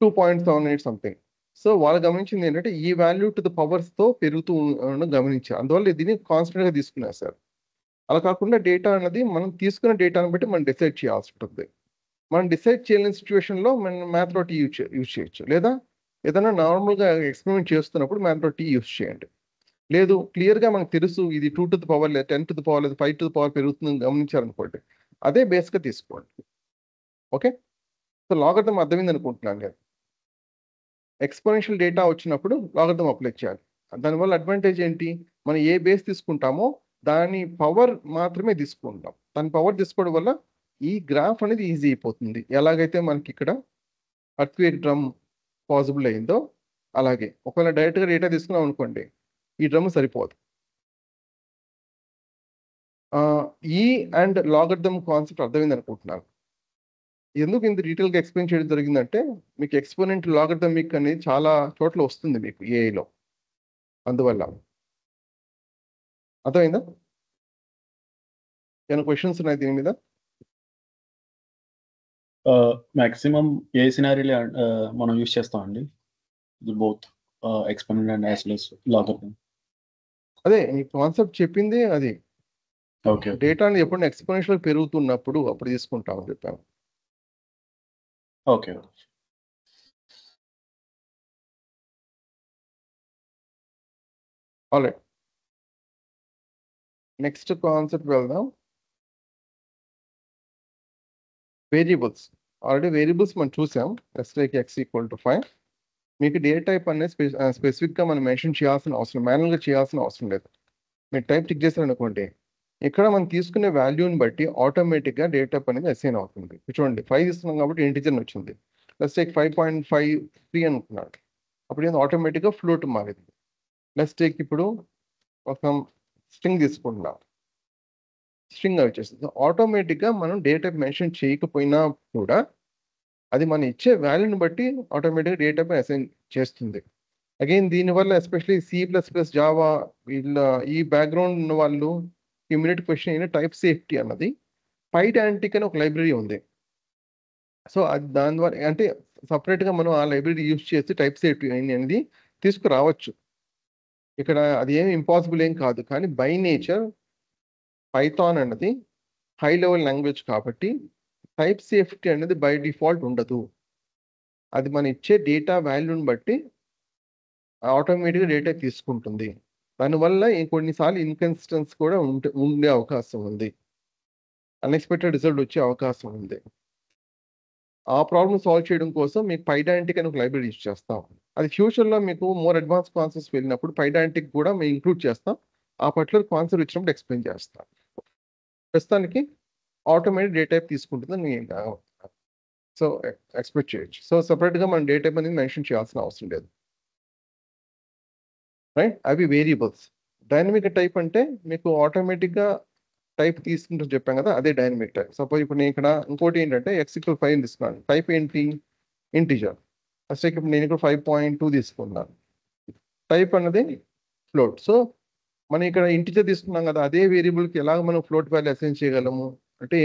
2.78 సంథింగ్. సో వాళ్ళు గమనించింది ఏంటంటే ఈ వాల్యూ టు ద పవర్స్తో పెరుగుతూ ఉండడం గమనించారు. అందువల్ల దీన్ని కాన్స్టెంట్గా తీసుకున్నారు సార్. అలా కాకుండా డేటా అనేది మనం తీసుకున్న డేటాను బట్టి మనం డిసైడ్ చేయాల్సి ఉంటుంది. మనం డిసైడ్ చేయలేని సిచ్యువేషన్లో మనం మ్యాథ్ డాట్ ఈ యూజ్ చేయొచ్చు. లేదా ఏదైనా నార్మల్గా ఎక్స్పెరిమెంట్ చేస్తున్నప్పుడు మ్యాథ్ డాట్ ఈ యూజ్ చేయండి. లేదు క్లియర్గా మనకు తెలుసు ఇది 2 టు ద పవర్ లేదా 10 టు ద పవర్ లేదా 5 టు ద పవర్ పెరుగుతుందని గమనించారనుకోండి, అదే బేస్గా తీసుకోండి. ఓకే, సో లాగర్థం అర్థమైంది అనుకుంటున్నాను నేను. ఎక్స్పోనెన్షియల్ డేటా వచ్చినప్పుడు లాగర్థం అప్లై చేయాలి. దానివల్ల అడ్వాంటేజ్ ఏంటి? మనం ఏ బేస్ తీసుకుంటామో దాని పవర్ మాత్రమే తీసుకుంటాం. దాని పవర్ తీసుకోవడం వల్ల ఈ గ్రాఫ్ అనేది ఈజీ అయిపోతుంది. ఎలాగైతే మనకి ఇక్కడ అర్త్క్వేక్ డ్రమ్ పాసిబుల్ అయిందో అలాగే ఒకవేళ డైరెక్ట్గా డేటా తీసుకున్నాం అనుకోండి, ఈ డ్రమ్ సరిపోదు. ఈ అండ్ లాగర్థమ్ కాన్సెప్ట్ అర్థమైంది అనుకుంటున్నాను. ఎందుకు ఇంత డీటెయిల్గా ఎక్స్ప్లెయిన్ చేయడం జరిగిందంటే మీకు ఎక్స్పోనెంట్ లాగర్థమిక్ అనేది చాలా చోట్ల వస్తుంది మీకు ఏఐలో, అందువల్ల. అర్థమైందా? ఏమైనా క్వశ్చన్స్ ఉన్నాయి దీని మీద? మాక్సిమం ఏ సినారీలో మనం యూస్ చేస్తామండి both experiment and as well as logarithm. అదే ఈ కాన్సెప్ట్ చెప్పింది అది. ఓకే. డేటా అనేది ఎప్పుడు ఎక్స్పోనెన్షియల్ పెరుగుతున్నప్పుడు అప్పుడు తీసుకుంటామని చెప్పాను. ఓకే. ఆల్రైట్. నెక్స్ట్ కాన్సెప్ట్ వెళ్దాం. వేరియబుల్స్. ఆల్రెడీ వేరియబుల్స్ మనం చూసాం. Like X equal to 5. మీకు డేటా టైప్ అనేది స్పెసిఫిక్గా మనం మెన్షన్ చేయాల్సిన అవసరం, మాన్యువల్గా చేయాల్సిన అవసరం లేదు. మీరు టైప్ చెక్ చేశారనుకోండి, ఇక్కడ మనం తీసుకునే వాల్యూని బట్టి ఆటోమేటిక్గా డేటా టైప్ అనేది అసైన్ అవుతుంది. చూడండి 5 ఇస్తున్నాం కాబట్టి ఇంటిజర్ వచ్చింది. లైక్ 5.53 అనుకున్నాడు, అప్పుడు ఏంది ఆటోమేటిక్గా ఫ్లోట్ మారింది. టేక్ ఇప్పుడు ఒక స్ట్రింగ్ తీసుకుంటున్నాం, స్ట్రింగ్ వచ్చేస్తుంది. ఆటోమేటిక్గా మనం డేటా టైప్ మెన్షన్ చేయకపోయినా కూడా అది మనం ఇచ్చే వాల్యూని బట్టి ఆటోమేటిక్గా డేటా టైప్ అసైన్ చేస్తుంది. అగైన్ దీనివల్ల ఎస్పెషలీ C++, జావా వీళ్ళ ఈ బ్యాక్గ్రౌండ్ ఉన్న వాళ్ళు ఇమ్మీడియట్ క్వశ్చన్ అయిన టైప్ సేఫ్టీ అన్నది పైడాంటిక్ అని ఒక లైబ్రరీ ఉంది. సో అది దాని ద్వారా అంటే సపరేట్గా మనం ఆ లైబ్రరీ యూజ్ చేసి టైప్ సేఫ్టీ అనేది తీసుకురావచ్చు. ఇక్కడ అది ఏమి ఇంపాసిబుల్ ఏం కాదు, కానీ బై నేచర్ పైథాన్ అన్నది హై లెవెల్ లాంగ్వేజ్ కాబట్టి టైప్ సేఫ్టీ అనేది బై డిఫాల్ట్ ఉండదు. అది మనం ఇచ్చే డేటా వాల్యూని బట్టి ఆటోమేటిక్గా డేటా తీసుకుంటుంది. దానివల్ల కొన్నిసార్లు ఇన్కన్సిస్టెన్స్ కూడా ఉండే అవకాశం ఉంది, అన్ఎక్స్పెక్టెడ్ రిజల్ట్ వచ్చే అవకాశం ఉంది. ఆ ప్రాబ్లమ్ సాల్వ్ చేయడం కోసం మీకు పైడాంటిక్ అని ఒక లైబ్రరీ యూజ్ చేస్తాం. అది ఫ్యూచర్లో మీకు మోర్ అడ్వాన్స్ కాన్సెప్ట్స్ వెళ్ళినప్పుడు పైడాంటిక్ కూడా మేము ఇంక్లూడ్ చేస్తాం. ఆ పర్టికులర్ కాన్సెప్ట్ ఇచ్చినప్పుడు ఎక్స్ప్లెయిన్ చేస్తాం. ప్రస్తుతానికి ఆటోమేటిక్ డేటా టైప్ తీసుకుంటుందని సో ఎక్స్పెక్ట్ చేయొచ్చు. సో సపరేట్గా మనం డేటా టైప్ అనేది మెన్షన్ చేయాల్సిన అవసరం లేదు, రైట్? అవి వేరియబుల్స్. డైనమిక్ టైప్ అంటే మీకు ఆటోమేటిక్గా టైప్ తీసుకుంటూ చెప్పాం కదా, అదే డైనమిక్ టైప్. సపోజ్ ఇప్పుడు నేను ఇక్కడ ఇంకోటి ఏంటంటే x=5 తీసుకున్నాను. టైప్ ఏంటి? ఇంటిజర్. అసలు ఇప్పుడు నేను ఇక్కడ 5.2 తీసుకున్నాను. టైప్ అన్నది ఫ్లోట్. సో మనం ఇక్కడ ఇంటిజర్ తీసుకున్నాం కదా, అదే వేరియబుల్కి ఎలాగ మనం ఫ్లోట్ వాల్యూ అసైన్ చేయగలము అంటే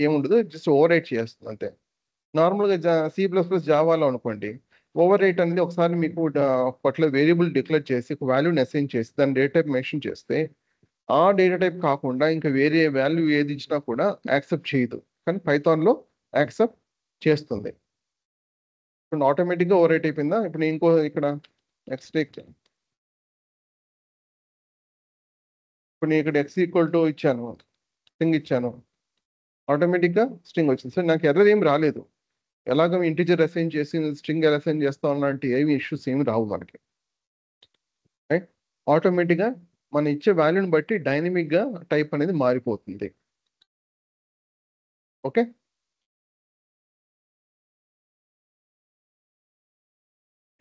ఏముండదు, జస్ట్ ఓవర్ రైట్ చేస్తుంది అంతే. నార్మల్గా C++, జావాలో అనుకోండి, ఓవర్ రైట్ అనేది ఒకసారి మీకు పట్ల వేరియబుల్ డిక్లేర్ చేసి ఒక వాల్యూని అసైన్ చేసి దాని డేటా టైప్ మెన్షన్ చేస్తే ఆ డేటా టైప్ కాకుండా ఇంకా వేరే వాల్యూ ఏది ఇచ్చినా కూడా యాక్సెప్ట్ చేయదు, కానీ పైథాన్లో యాక్సెప్ట్ చేస్తుంది. ఇప్పుడు ఆటోమేటిక్గా ఓవర్ రైట్ అయిపోయిందా? ఇప్పుడు నేను ఇంకో ఇక్కడ నెక్స్ట్ ఇప్పుడు నేను ఇక్కడ x= ఇచ్చాను, స్ట్రింగ్ ఇచ్చాను, ఆటోమేటిక్గా స్ట్రింగ్ వచ్చింది. సో నాకు ఎర్రర్ ఏం రాలేదు. ఎలాగో ఇంటిజర్ అసైన్ చేసి స్ట్రింగ్ ఎలా అసైన్ చేస్తా ఉన్నట్టు ఏమి ఇష్యూస్ ఏమి రావు మనకి, రైట్? ఆటోమేటిక్గా మనం ఇచ్చే వాల్యూని బట్టి డైనమిక్గా టైప్ అనేది మారిపోతుంది. ఓకే,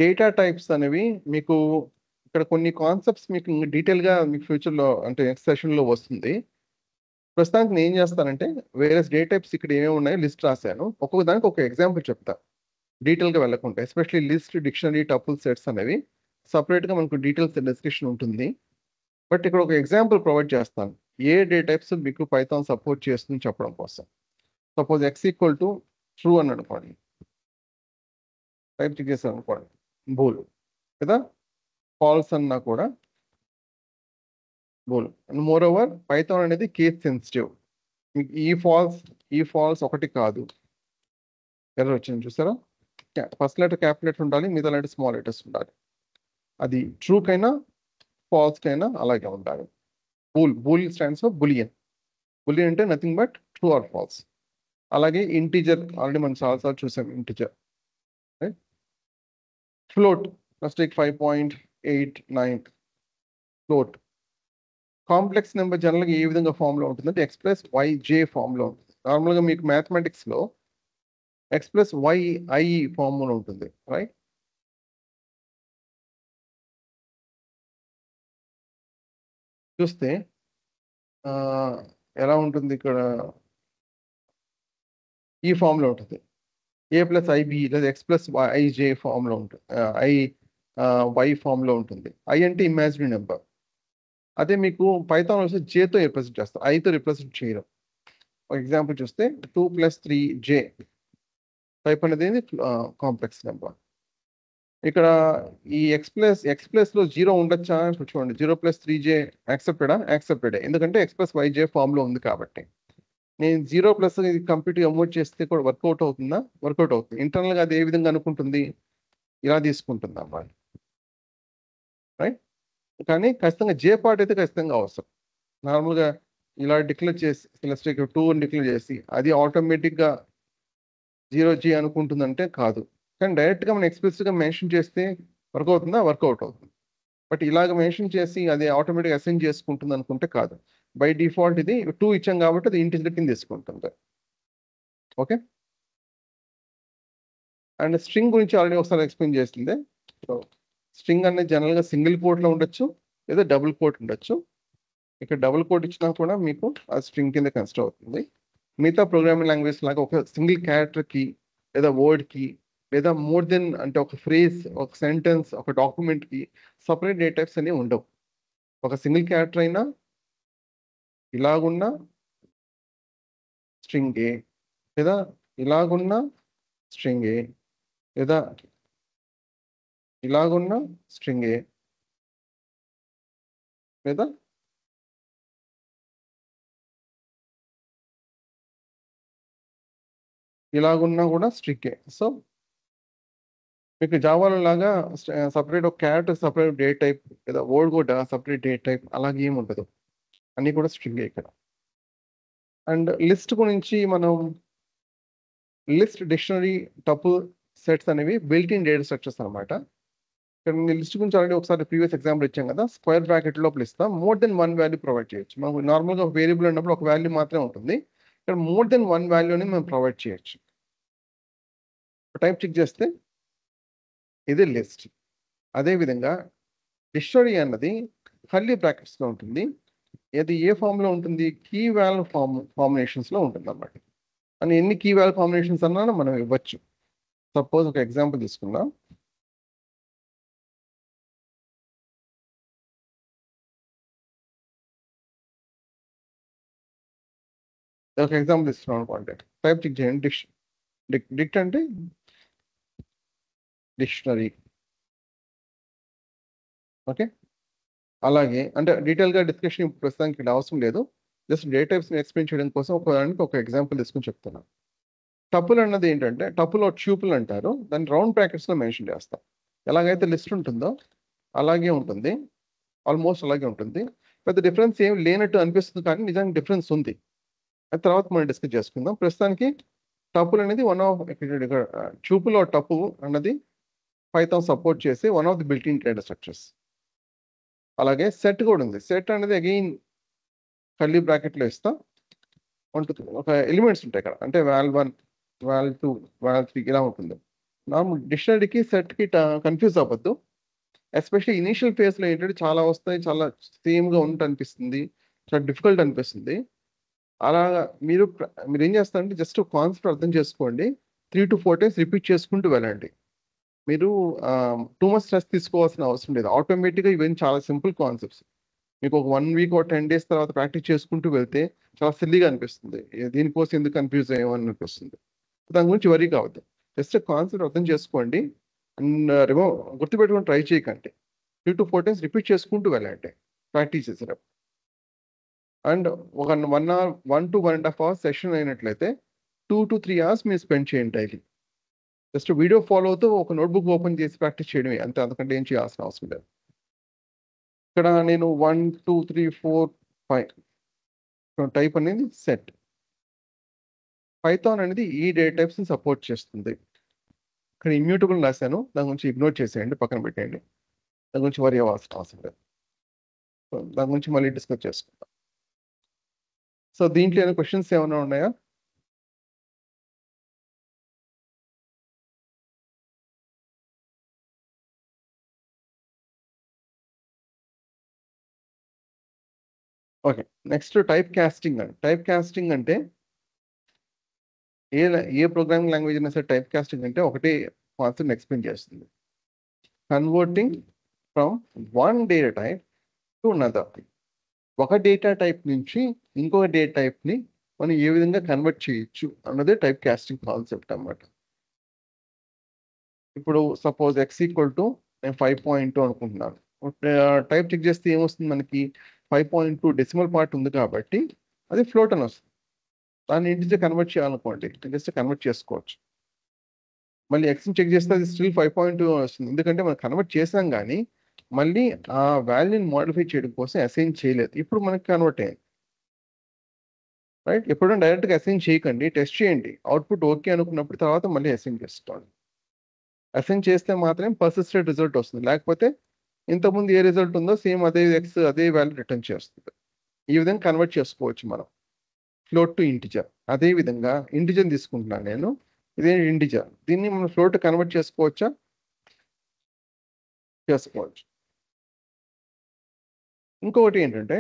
డేటా టైప్స్ అనేవి మీకు ఇక్కడ కొన్ని కాన్సెప్ట్స్ మీకు డీటెయిల్గా మీకు ఫ్యూచర్లో అంటే నెక్స్ట్ సెషన్లో వస్తుంది. ప్రస్తుతానికి నేను ఏం చేస్తానంటే వేరే డేటా టైప్స్ ఇక్కడ ఏమేమి ఉన్నాయో లిస్ట్ రాశాను. ఒక్కొక్క దానికి ఒక ఎగ్జాంపుల్ చెప్తా, డీటెయిల్గా వెళ్ళకుండా. Especially list, dictionary, tuple, sets అనేవి సపరేట్గా మనకు డీటెయిల్స్ డిస్కషన్ ఉంటుంది. బట్ ఇక్కడ ఒక ఎగ్జాంపుల్ ప్రొవైడ్ చేస్తాను, ఏ డేటా టైప్స్ మీకు పైథాన్ సపోర్ట్ చేస్తుంది చెప్పడం కోసం. సపోజ్ x=true అని అనుకోండి, టైప్ చేశాను అనుకోండి, బూల్ కదా. ఫాల్స్ అన్నా కూడా bool. And more over Python అనేది కేస్ సెన్సిటివ్. మీకు ఈ ఫాల్స్ ఒకటి కాదు, ఎర్రర్ వచ్చింది చూసారా? ఫస్ట్ లెటర్ క్యాపిటల్ లెటర్ ఉండాలి, మిగతా లెటర్ స్మాల్ లెటర్స్ ఉండాలి. అది ట్రూకైనా ఫాల్స్కైనా అలాగే ఉండాలి. Bool stands for Boolean. Boolean అంటే nothing but true or false. అలాగే ఇంటిజర్ ఆల్రెడీ మనం చాలాసార్లు చూసాం. Integer float, first 5.89 float. Complex number జనరల్గా ఏ విధంగా ఫామ్లో ఉంటుందంటే x+yj ఫామ్లో ఉంటుంది. నార్మల్గా మీకు మ్యాథమెటిక్స్లో x+yi ఫామ్లో ఉంటుంది, రైట్? చూస్తే ఎలా ఉంటుంది ఇక్కడ, ఈ ఫామ్లో ఉంటుంది. a+ib లేదా x+ij ఫామ్లో ఉంటుంది, y ఫామ్లో ఉంటుంది. i అంటే ఇమాజినరీ నెంబర్. అదే మీకు పైథాన్ వస్తే జేతో రిప్రజెంట్ చేస్తాం, ఐతో రిప్రజెంట్ చేయడం. ఒక ఎగ్జాంపుల్ చూస్తే 2+3j టైప్ అనేది కాంప్లెక్స్ నెంబర్. ఇక్కడ ఈ ఎక్స్ ప్లస్ లో 0 ఉండొచ్చా చూడండి. 0+3j యాక్సెప్టెడ్, ఎందుకంటే x+yj ఫామ్ లో ఉంది కాబట్టి. నేను 0+ ఇది కంప్లీట్గా అమౌట్ చేస్తే కూడా వర్కౌట్ అవుతుందా? వర్కౌట్ అవుతుంది. ఇంటర్నల్గా అది ఏ విధంగా అనుకుంటుంది? ఇలా తీసుకుంటుంది అన్నమాట, రైట్. కానీ ఖచ్చితంగా జే పార్ట్ అయితే ఖచ్చితంగా అవసరం. నార్మల్గా ఇలా డిక్లేర్ చేసి సెలెస్టిక్ 2 డిక్లేర్ చేసి అది ఆటోమేటిక్గా 0g అనుకుంటుందంటే కాదు. కానీ డైరెక్ట్గా మనం ఎక్స్ప్రెస్గా మెన్షన్ చేస్తే వర్క్ అవుతుందా? వర్కౌట్ అవుతుంది. బట్ ఇలాగ మెన్షన్ చేసి అది ఆటోమేటిక్గా అసైన్ చేసుకుంటుంది అనుకుంటే కాదు. బై డిఫాల్ట్ ఇది 2 ఇచ్చాం కాబట్టి అది ఇంటిజర్ కింద తీసుకుంటుంది. ఓకే. అండ్ స్ట్రింగ్ గురించి ఆల్రెడీ ఒకసారి ఎక్స్ప్లెయిన్ చేసిందే. సో స్ట్రింగ్ అనేది జనరల్గా సింగిల్ కోట్లో ఉండొచ్చు లేదా డబుల్ కోట్ ఉండొచ్చు. ఇక్కడ డబుల్ కోట్ ఇచ్చినా కూడా మీకు ఆ స్ట్రింగ్ కింద కన్సిడర్ అవుతుంది. మిగతా ప్రోగ్రామింగ్ లాంగ్వేజ్ లాగా ఒక సింగిల్ క్యారెక్టర్కి లేదా వర్డ్కి లేదా మోర్ దెన్ అంటే ఒక ఫ్రేజ్, ఒక సెంటెన్స్, ఒక డాక్యుమెంట్కి సపరేట్ డేటా టైప్స్ అనేవి ఉండవు. ఒక సింగిల్ క్యారెక్టర్ అయినా ఇలాగున్న స్ట్రింగ్ ఏ లేదా ఇలాగున్న స్ట్రింగ్ ఏ లేదా ఇలాగున్న స్ట్రింగ్ ఏ లేదా ఇలాగున్నా కూడా స్ట్రింగ్ ఏ. సో మీకు జావాలో లాగా సపరేట్ ఒక క్యారెక్టర్ సపరేట్ డేట్ టైప్ లేదా వర్డ్ కూడా సపరేట్ డేట్ టైప్ అలాగే ఏమి ఉండదు, అన్నీ కూడా స్ట్రింగ్ ఇక్కడ. అండ్ లిస్ట్ గురించి మనం లిస్ట్, డిక్షనరీ, టపుల్, సెట్స్ అనేవి బిల్ట్ ఇన్ డేటా స్ట్రక్చర్స్ అనమాట. ఇక్కడ లిస్ట్ గురించి ఆల్రెడీ ఒకసారి ప్రీవియస్ ఎగ్జాంపుల్ ఇచ్చాం కదా. స్క్వేర్ బ్రాకెట్ లోపల ఇస్తాం, మోర్ దెన్ 1 వాల్యూ ప్రొవైడ్ చేయొచ్చు. మనకు నార్మల్గా ఒక వేరియబుల్ ఉన్నప్పుడు ఒక వాల్యూ మాత్రమే ఉంటుంది. ఇక్కడ మోర్ దెన్ 1 వాల్యూని మనం ప్రొవైడ్ చేయొచ్చు. టైప్ చెక్ చేస్తే ఇది లిస్ట్. అదేవిధంగా డిక్షనరీ అన్నది కర్లీ బ్రాకెట్స్లో ఉంటుంది. ఇది ఏ ఫామ్లో ఉంటుంది? కీ వాల్యూ ఫార్ములేషన్స్లో ఉంటుంది అన్నమాట. అని ఎన్ని కీ వాల్యూ కాంబినేషన్స్ అన్నా మనం ఇవ్వచ్చు. సపోజ్ ఒక ఎగ్జాంపుల్ తీసుకుందాం. ఒక ఎగ్జాంపుల్ ఇస్తున్నాం అనుకోండి. టైప్ చెక్ చేయండి. డిక్ట్ అంటే డిక్షనరీ. ఓకే. అలాగే అంటే డీటెయిల్గా డిస్కషన్ ప్రస్తుతానికి ఇక్కడ అవసరం లేదు. జస్ట్ డేటా టైప్స్ని ఎక్స్ప్లెయిన్ చేయడం కోసం ఒక ఎగ్జాంపుల్ తీసుకుని చెప్తున్నాను. టపుల్ అన్నది ఏంటంటే టపుల్ ట్యూపుల్ అంటారు. దాన్ని రౌండ్ బ్రాకెట్స్లో మెన్షన్ చేస్తాం. ఎలాగైతే లిస్ట్ ఉంటుందో అలాగే ఉంటుంది, ఆల్మోస్ట్ అలాగే ఉంటుంది. పెద్ద డిఫరెన్స్ ఏం లేనట్టు అనిపిస్తుంది, కానీ నిజానికి డిఫరెన్స్ ఉంది. అది తర్వాత మనం డిస్కస్ చేసుకుందాం. ప్రస్తుతానికి టపుల్ అనేది ట్యూపుల్ ఆర్ టపుల్ అన్నది పైథాన్ సపోర్ట్ చేసి one of the built in data structures. అలాగే సెట్ కూడా ఉంది. సెట్ అనేది అగైన్ కర్లీ బ్రాకెట్లో ఇస్తాం. ఒక ఎలిమెంట్స్ ఉంటాయి ఇక్కడ, అంటే వాల్1, వాల్2, వాల్3 ఇలా ఉంటుంది. నార్మల్ డిక్షనరీకి సెట్కి కన్ఫ్యూజ్ అవ్వద్దు. ఎస్పెషల్లీ ఇనీషియల్ ఫేజ్లో ఏంటంటే చాలా వస్తాయి, చాలా సేమ్గా ఉంటే అనిపిస్తుంది, చాలా డిఫికల్ట్ అనిపిస్తుంది. అలా మీరు ఏం చేస్తారంటే జస్ట్ కాన్సెప్ట్ అర్థం చేసుకోండి. 3 to 4 times రిపీట్ చేసుకుంటూ వెళ్ళండి. మీరు టూ మచ్ స్ట్రెస్ తీసుకోవాల్సిన అవసరం లేదు. ఆటోమేటిక్గా ఇవన్నీ చాలా సింపుల్ కాన్సెప్ట్స్. మీకు ఒక 1 week or 10 days తర్వాత ప్రాక్టీస్ చేసుకుంటూ వెళ్తే చాలా సిల్లీగా అనిపిస్తుంది. దీనికోసం ఎందుకు కన్ఫ్యూజ్ అయ్యామని అనిపిస్తుంది. దాని గురించి వరీ కావద్దు. జస్ట్ కాన్సెప్ట్ అర్థం చేసుకోండి అండ్ గుర్తుపెట్టుకొని ట్రై చేయకండి. 3 to 4 times రిపీట్ చేసుకుంటూ వెళ్ళండి ప్రాక్టీస్ చేసేటప్పుడు. అండ్ ఒక 1 hour 1 to 1.5 hours సెషన్ అయినట్లయితే 2 to 3 hours మీరు స్పెండ్ చేయండి డైలీ. జస్ట్ వీడియో ఫాలో అవుతూ ఒక నోట్బుక్ ఓపెన్ చేసి ప్రాక్టీస్ చేయడమే అంతే, అంతకంటే ఏం చేయాల్సిన అవసరం లేదు. ఇక్కడ నేను 1 2 3 4 5 టైప్ అనేది సెట్. పైథాన్ అనేది ఈ డేటా టైప్స్ని సపోర్ట్ చేస్తుంది. ఇక్కడ ఇమ్యూటబుల్ రాశాను, దాని గురించి ఇగ్నోర్ చేసేయండి, పక్కన పెట్టేయండి. దాని గురించి వరీ అవ్వాల్సిన అవసరం లేదు. దాని గురించి మళ్ళీ డిస్కస్ చేసుకుందాం. సో దీంట్లో ఏమైనా క్వశ్చన్స్ ఏమైనా ఉన్నాయా? ఓకే. నెక్స్ట్ టైప్ కాస్టింగ్ అండి. టైప్ కాస్టింగ్ అంటే ఏ ప్రోగ్రామింగ్ లాంగ్వేజ్ అయినా సరే టైప్ కాస్టింగ్ అంటే ఒకటే కాన్సెప్ట్ ఎక్స్ప్లెయిన్ చేస్తుంది. Converting from one data type to another. ఒక డేటా టైప్ నుంచి ఇంకొక డేటా టైప్ని మనం ఏ విధంగా కన్వర్ట్ చేయొచ్చు అన్నదే టైప్ కాస్టింగ్ కాన్సెప్ట్ అన్నమాట. ఇప్పుడు సపోజ్ x = నేను 5.2 అనుకుంటున్నాను. టైప్ చెక్ చేస్తే ఏమొస్తుంది మనకి 5.2 డెసిమల్ పార్ట్ ఉంది కాబట్టి అది ఫ్లోట్ అని వస్తుంది. దాన్ని ఇంటిజర్ కన్వర్ట్ చేయాలనుకోండి జస్ట్ కన్వర్ట్ చేసుకోవచ్చు. మళ్ళీ ఎక్స్ని చెక్ చేస్తే అది స్టిల్ 5.2 వస్తుంది. ఎందుకంటే మనం కన్వర్ట్ చేసాం కానీ మళ్ళీ ఆ వాల్యూని మోడిఫై చేయడం కోసం అసైన్ చేయలేదు. ఇప్పుడు మనకి కన్వర్ట్ అయ్యింది, రైట్? ఎప్పుడైనా డైరెక్ట్గా అసైన్ చేయకండి, టెస్ట్ చేయండి. అవుట్పుట్ ఓకే అనుకున్నప్పుడు తర్వాత మళ్ళీ అసైన్ చేసుకోండి. అసైన్ చేస్తే మాత్రమే పర్సిస్టెంట్ రిజల్ట్ వస్తుంది. లేకపోతే ఇంతకుముందు ఏ రిజల్ట్ ఉందో సేమ్ అదే ఎక్స్ అదే వాల్యూ రిటర్న్ చేస్తుంది. ఈ విధంగా కన్వర్ట్ చేసుకోవచ్చు మనం ఫ్లోట్ టు ఇంటిజర్. అదే విధంగా ఇంటిజర్ తీసుకుంటున్నాను నేను, ఇదే ఇంటిజర్. దీన్ని మనం ఫ్లోట్ కన్వర్ట్ చేసుకోవచ్చా? చేసుకోవచ్చు. ఇంకొకటి ఏంటంటే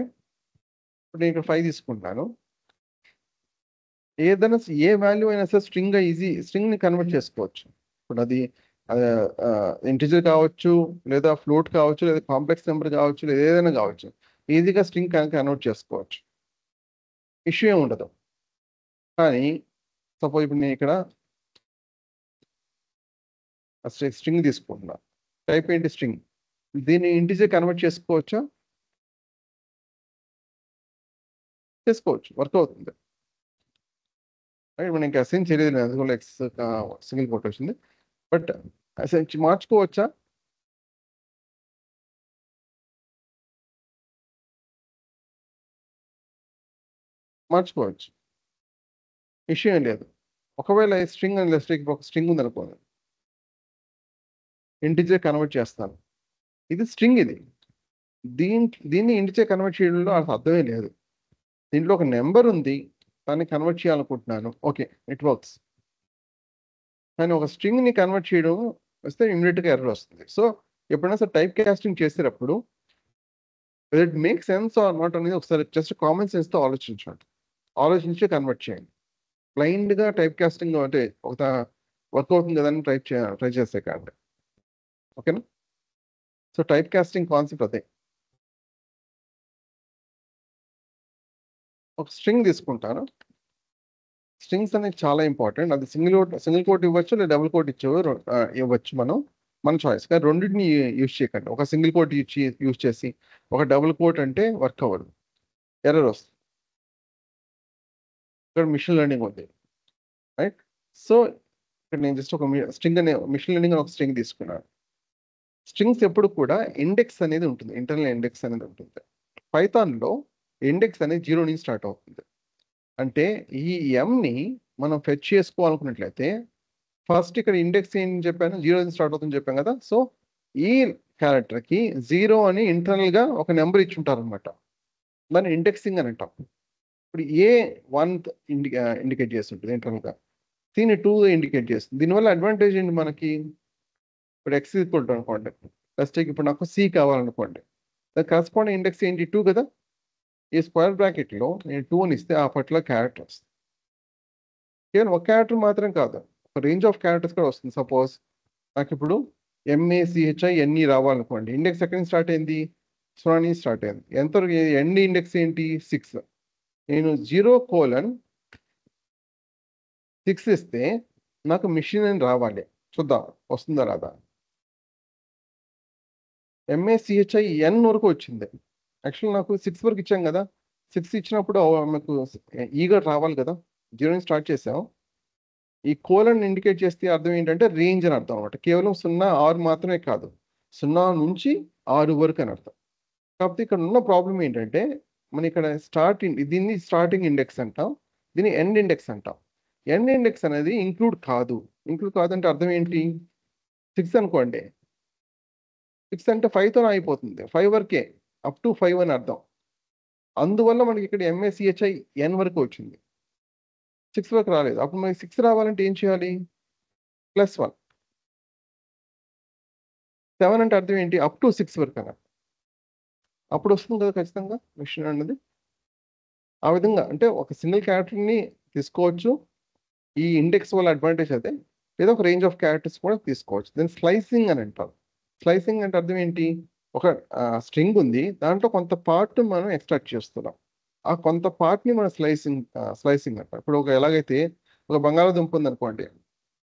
ఇప్పుడు నేను ఇక్కడ 5 తీసుకుంటున్నాను. ఏదైనా ఏ వాల్యూ అయినా సరే స్ట్రింగ్ని కన్వర్ట్ చేసుకోవచ్చు. ఇప్పుడు అది ఇంటిజర్ కావచ్చు, లేదా ఫ్లోట్ కావచ్చు, లేదా కాంప్లెక్స్ నెంబర్ కావచ్చు, లేదా ఏదైనా కావచ్చు. ఈజీగా స్ట్రింగ్ కన్వర్ట్ చేసుకోవచ్చు, ఇష్యూ ఏమి ఉండదు. కానీ సపోజ్ ఇప్పుడు నేను ఇక్కడ స్ట్రింగ్ తీసుకుంటున్నా, టైప్ ఏంటి స్ట్రింగ్, దీన్ని ఇంటిజర్ కన్వర్ట్ చేసుకోవచ్చా? చేసుకోవచ్చు, వర్క్ అవుతుంది. ఇప్పుడు నేను అసైన్ చేయలేదు, అందులో ఎక్స్ సింగిల్ కోట్ వచ్చింది. బట్ అసైన్ మార్చుకోవచ్చా? మార్చుకోవచ్చు, ఇష్యూ ఏం లేదు. ఒకవేళ స్ట్రింగ్ అని ఒక స్ట్రింగ్ ఉంది అనుకోండి, ఇంటిజర్ కన్వర్ట్ చేస్తాను, ఇది స్ట్రింగ్. ఇది దీన్ని ఇంటిజర్ కన్వర్ట్ చేయడంలో అసలు అర్థమే లేదు. దీంట్లో ఒక నెంబర్ ఉంది, దాన్ని కన్వర్ట్ చేయాలనుకుంటున్నాను, ఓకే ఇట్ వర్క్స్. కానీ ఒక స్ట్రింగ్ని కన్వర్ట్ చేయడం వస్తే ఇమ్మీడియట్గా ఎర్రర్ వస్తుంది. సో ఎప్పుడైనా సరే టైప్ కాస్టింగ్ చేసేటప్పుడు it make sense or not అనేది ఒకసారి జస్ట్ కామన్ సెన్స్తో ఆలోచించి కన్వర్ట్ చేయండి. బ్లైండ్గా టైప్ కాస్టింగ్ అంటే ఒక వర్క్ అవుతుంది కదా అని ట్రై చేసే కాండి. ఓకేనా? సో టైప్ కాస్టింగ్ కాన్సెప్ట్ అదే. ఒక స్ట్రింగ్ తీసుకుంటాను. స్ట్రింగ్స్ అనేది చాలా ఇంపార్టెంట్. అది సింగిల్ కోట్ ఇవ్వచ్చు, లేదా డబుల్ కోట్ ఇవ్వచ్చు మన చాయిస్. కానీ రెండింటిని యూజ్ చేయకండి. ఒక సింగిల్ కోట్ యూజ్ చేసి ఒక డబుల్ కోట్ అంటే వర్క్ అవ్వదు, ఎర్రర్ వస్తుంది. ఇక్కడ మిషన్ లెర్నింగ్ ఉంది, రైట్? సో ఇక్కడ నేను జస్ట్ ఒక స్ట్రింగ్ అనే మిషన్ లెర్నింగ్ ఒక స్ట్రింగ్ తీసుకున్నాను. స్ట్రింగ్స్ ఎప్పుడు కూడా ఇండెక్స్ అనేది ఉంటుంది, ఇంటర్నల్ ఇండెక్స్ అనేది ఉంటుంది. పైథాన్లో ఇండెక్స్ అనేది 0 నుంచి స్టార్ట్ అవుతుంది. అంటే ఈ ఎంని మనం ఫెచ్ చేసుకోవాలనుకున్నట్లయితే ఫస్ట్ ఇక్కడ ఇండెక్స్ ఏం చెప్పాను, 0 నుంచి స్టార్ట్ అవుతుందని చెప్పాను కదా. సో ఈ క్యారెక్టర్కి 0 అని ఇంటర్నల్గా ఒక నెంబర్ ఇచ్చి ఉంటారు అనమాట. దాన్ని ఇండెక్సింగ్ అని అంటాం. ఇప్పుడు A1 ఇండికేట్ చేస్తుంటుంది ఇంటర్నల్గా, దీన్ని 2 ఇండికేట్ చేస్తుంది. దీనివల్ల అడ్వాంటేజ్ ఏంటి మనకి? ఇప్పుడు x ఈక్వల్ టు అనుకోండి, ఫస్ట్ ఇప్పుడు నాకు C కావాలనుకోండి, దాని కరస్పాండింగ్ ఇండెక్స్ ఏంటి? 2 కదా. ఈ స్క్వేర్ బ్రాకెట్లో నేను 2 అని ఇస్తే ఆ పర్టికులర్ క్యారెక్టర్ వస్తుంది. కేవలం ఒక క్యారెక్టర్ మాత్రం కాదు, ఒక రేంజ్ ఆఫ్ క్యారెక్టర్స్ కూడా వస్తుంది. సపోజ్ నాకు ఇప్పుడు MACHINE రావాలనుకోండి, ఇండెక్స్ ఎక్కడి నుంచి స్టార్ట్ అయింది? 0 నుంచి స్టార్ట్ అయింది. ఎంతవరకు ఎండ్ ఇండెక్స్ ఏంటి? 6. నేను 0:6 ఇస్తే నాకు మిషన్ అని రావాలి. చూద్దాం వస్తుందా రాదా. MACHIN వరకు వచ్చింది. యాక్చువల్ నాకు 6 వరకు ఇచ్చాం కదా. 6 ఇచ్చినప్పుడు మీకు ఈగా రావాలి కదా. 0 నుంచి స్టార్ట్ చేసాం. ఈ కోలన్ ఇండికేట్ చేస్తే అర్థం ఏంటంటే రేంజ్ అని అర్థం అనమాట. కేవలం 0, 6 మాత్రమే కాదు, 0 నుంచి 6 వరకు అని అర్థం. కాకపోతే ఇక్కడ ఉన్న ప్రాబ్లం ఏంటంటే మన ఇక్కడ దీన్ని స్టార్టింగ్ ఇండెక్స్ అంటాం, దీన్ని ఎండ్ ఇండెక్స్ అంటాం. ఎండ్ ఇండెక్స్ అనేది ఇంక్లూడ్ కాదు అంటే అర్థం ఏంటి? 6 అనుకోండి, 6 అంటే 5తో అయిపోతుంది, 5 వరకే, అప్ టు 5 అని అర్థం. అందువల్ల మనకి ఇక్కడ MACHIN వరకు వచ్చింది, 6 వరకు రాలేదు. అప్పుడు మనకి 6 రావాలంటే ఏం చేయాలి? +1. 7 అంటే అర్థం ఏంటి? అప్ టు 6 వరకు అన్న, అప్పుడు వస్తుంది కదా ఖచ్చితంగా మిషన్ అన్నది. ఆ విధంగా అంటే ఒక సింగిల్ క్యారెక్టర్ని తీసుకోవచ్చు, ఈ ఇండెక్స్ వల్ల అడ్వాంటేజ్ అదే, లేదా ఒక రేంజ్ ఆఫ్ క్యారెక్టర్స్ కూడా తీసుకోవచ్చు. దాన్ని స్లైసింగ్ అని అంటారు. స్లైసింగ్ అంటే అర్థం ఏంటి? ఒక స్ట్రింగ్ ఉంది, దాంట్లో కొంత పార్ట్ మనం ఎక్స్ట్రాక్ట్ చేస్తున్నాం, ఆ కొంత పార్ట్ని మనం స్లైసింగ్ అంటాం. ఇప్పుడు ఎలాగైతే ఒక బంగాళాదుంప ఉంది అనుకోండి,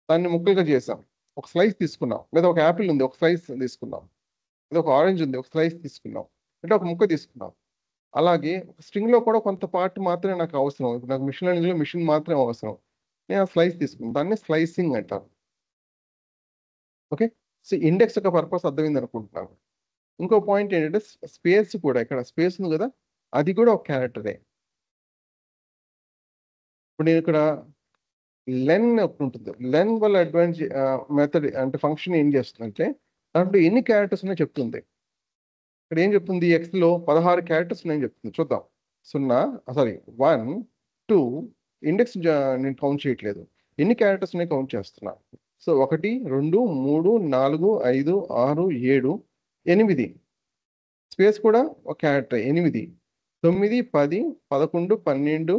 దాన్ని ముక్కలుగా చేసాం, ఒక స్లైస్ తీసుకున్నాం, లేదా ఒక యాపిల్ ఉంది ఒక స్లైస్ తీసుకున్నాం, లేదా ఒక ఆరెంజ్ ఉంది ఒక స్లైస్ తీసుకున్నాం, అంటే ఒక ముక్క తీసుకున్నాం. అలాగే స్ట్రింగ్లో కూడా కొంత పార్ట్ మాత్రమే నాకు అవసరం, ఇప్పుడు నాకు మిషన్ లెర్నింగ్లో మిషన్ మాత్రమే అవసరం, నేను ఆ స్లైస్ తీసుకున్నాను, దాన్ని స్లైసింగ్ అంటారు. ఓకే, సో ఇండెక్స్ యొక్క పర్పస్ అర్థమైంది అనుకుంటున్నాను. ఇంకో పాయింట్ ఏంటంటే స్పేస్ కూడా, ఇక్కడ స్పేస్ ఉంది కదా, అది కూడా ఒక క్యారెక్టరే. ఇప్పుడు నేను ఇక్కడ లెన్ ఒకటి ఉంటుంది, లెన్ వల్ల అడ్వాన్స్ మెథడ్ అంటే ఫంక్షన్ ఏం చేస్తుందంటే దాంట్లో ఎన్ని క్యారెక్టర్స్ ఉన్నాయో చెప్తుంది. ఇక్కడ ఏం చెప్తుంది, ఎక్స్లో 16 క్యారెక్టర్స్ ఉన్నాయని చెప్తుంది. చూద్దాం. 1 2 ఇండెక్స్ నేను కౌంట్ చేయట్లేదు, ఎన్ని క్యారెక్టర్స్ ఉన్నాయి కౌంట్ చేస్తున్నా. సో 1 2 3 4 5 6 7 8, స్పేస్ కూడా ఒక క్యారెక్టర్ 8 9 10 11 12 13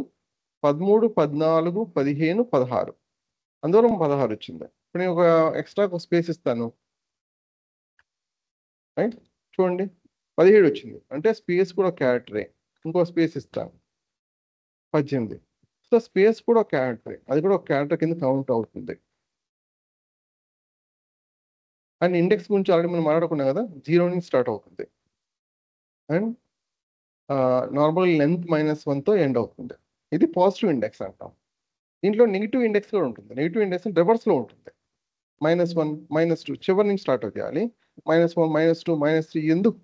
14 15 16, అందువల్ల 16 వచ్చింది. ఇప్పుడు నేను ఒక ఎక్స్ట్రా ఒక స్పేస్ ఇస్తాను, రైట్, చూడండి 17 వచ్చింది, అంటే స్పేస్ కూడా క్యారెక్టరే. ఇంకో స్పేస్ ఇస్తాను 18, సో స్పేస్ కూడా ఒక క్యారెక్టరే, అది కూడా ఒక క్యారెక్టర్ కింద కౌంట్ అవుతుంది. అండ్ ఇండెక్స్ గురించి ఆల్రెడీ మనం మాట్లాడుకున్నాం కదా, 0 నుంచి స్టార్ట్ అవుతుంది అండ్ నార్మల్ లెంత్ -1తో ఎండ్ అవుతుంది. ఇది పాజిటివ్ ఇండెక్స్ అంటాం. దీంట్లో నెగిటివ్ ఇండెక్స్ కూడా ఉంటుంది. నెగిటివ్ ఇండెక్స్ రివర్స్లో ఉంటుంది, -1 -2 చివరి నుంచి స్టార్ట్ అవుతాయి. -1 -2 -3 ఎందుకు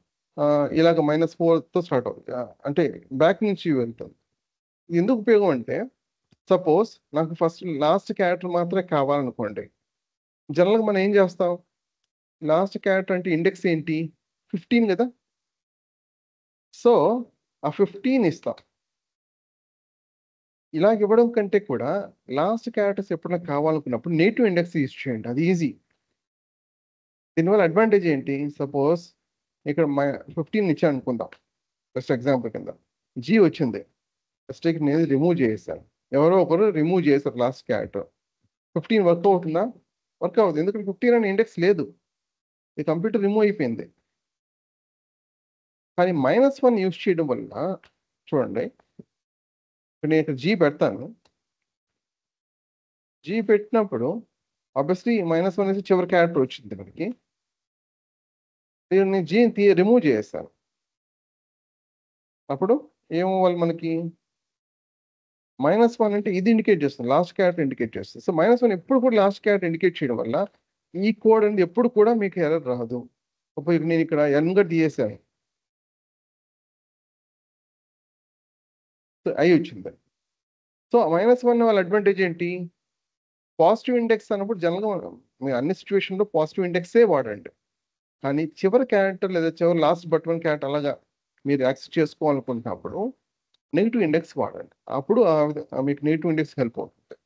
ఇలాగ -4తో స్టార్ట్ అవుతుంది, అంటే బ్యాక్ నుంచి వెళ్తుంది. ఇది ఎందుకు ఉపయోగం అంటే, సపోజ్ నాకు ఫస్ట్ లాస్ట్ క్యారెక్టర్ మాత్రమే కావాలనుకోండి, జనరల్గా మనం ఏం చేస్తాం, లాస్ట్ క్యారెక్టర్ అంటే ఇండెక్స్ ఏంటి 15 కదా, సో ఆ 15 ఇస్తాం. ఇలాగ ఇవ్వడం కంటే కూడా లాస్ట్ క్యారెక్టర్స్ ఎప్పుడైనా కావాలనుకున్నప్పుడు నెగిటివ్ ఇండెక్స్ యూజ్ చేయండి, అది ఈజీ. దీనివల్ల అడ్వాంటేజ్ ఏంటి, సపోజ్ ఇక్కడ 15 ఇచ్చాను అనుకుందాం, జస్ట్ ఎగ్జాంపుల్ కింద జీ వచ్చింది, మిస్టేక్ నేను రిమూవ్ చేసేసాను, ఎవరో ఒకరు రిమూవ్ చేశారు లాస్ట్ క్యారెక్టర్, 15 వర్క్ అవుతుందా, వర్క్ అవుతుంది, ఎందుకంటే 15 అనే ఇండెక్స్ లేదు, ఈ కంప్యూటర్ రిమూవ్ అయిపోయింది. కానీ -1 యూజ్ చేయడం వల్ల చూడండి, నేను ఇక్కడ జీ పెడతాను, జీ పెట్టినప్పుడు ఆబ్వియస్లీ -1 నుంచి చివరి క్యారెక్టర్ వచ్చింది మనకి, నేను జీని రిమూవ్ చేస్తాను, అప్పుడు ఏమవ్వాలి మనకి, -1 అంటే ఇది ఇండికేట్ చేస్తుంది, లాస్ట్ క్యారెక్టర్ ఇండికేట్ చేస్తుంది. సో -1 ఎప్పుడు కూడా లాస్ట్ క్యారెక్టర్ ఇండికేట్ చేయడం వల్ల ఈ కోడ్ అనేది ఎప్పుడు కూడా మీకు ఎర్రర్ రాదు. ఇప్పుడు నేను ఇక్కడ ఎన్గా తీసేసాను, సో ఐ వచ్చింది. సో -1 వాళ్ళ అడ్వాంటేజ్ ఏంటి, పాజిటివ్ ఇండెక్స్ అన్నప్పుడు జనరల్గా మీరు అన్ని సిచ్యువేషన్లో పాజిటివ్ ఇండెక్సే వాడండి, కానీ చివరి క్యారెక్టర్ లేదా చివరి లాస్ట్ బట్ 1 క్యారెక్టర్ అలాగా మీరు యాక్సెస్ చేసుకోవాలనుకుంటున్నప్పుడు నెగిటివ్ ఇండెక్స్ వాడండి, అప్పుడు మీకు నెగిటివ్ ఇండెక్స్ హెల్ప్ అవుతుంది.